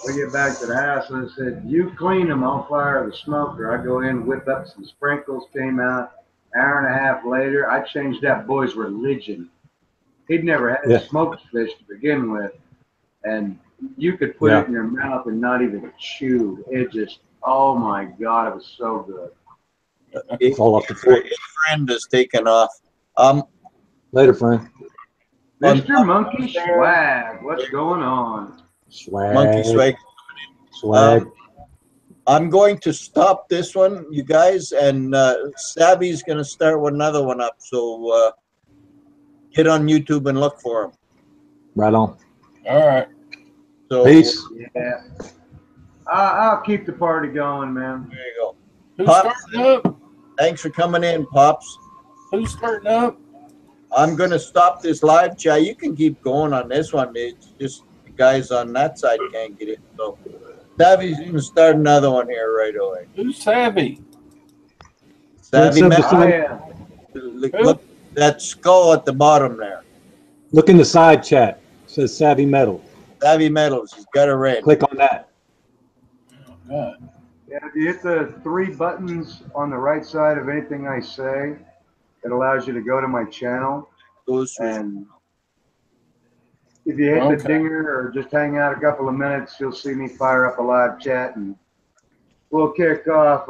We get back to the house and I said, "You clean them, I'll fire the smoker." I go in, whip up some sprinkles, came out. Hour and a half later, I changed that boy's religion. He'd never had Yeah. smoked fish to begin with, and you could put Yeah. it in your mouth and not even chew. It just, oh my God, it was so good. Fall off the floor. His friend is taken off. Later, friend. Mr. Monkey Swag, what's going on? Swag. Monkey swag. Swag. I'm going to stop this one, you guys, and Savvy's going to start with another one up. So get on YouTube and look for him. Right on. All right. So Peace. Yeah. I'll keep the party going, man. there you go. Who's Pops. starting up? Thanks for coming in, Pops. Who's starting up? I'm going to stop this live chat. You can keep going on this one. It's just the guys on that side can't get it. So Savvy's going to start another one here right away. Who's Savvy? Savvy, What's up, man, look that skull at the bottom there. Look in the side chat. It says Savvy Metal. Savvy Metals. He's got a red. Click on that. God. Yeah, if you hit the 3 buttons on the right side of anything I say, it allows you to go to my channel. And if you hit the dinger or just hang out a couple of minutes, you'll see me fire up a live chat, and we'll kick off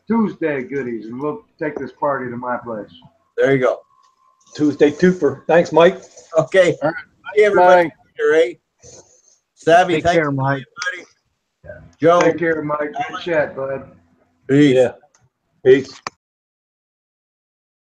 Tuesday goodies, and we'll take this party to my place. There you go. Tuesday twofer. Thanks, Mike. Okay. All right. Bye, everybody. Ray. Savvy, Take thanks, care, Mike. everybody. Joe. Take care, Mike. Good chat, bud. Peace. Yeah. Peace.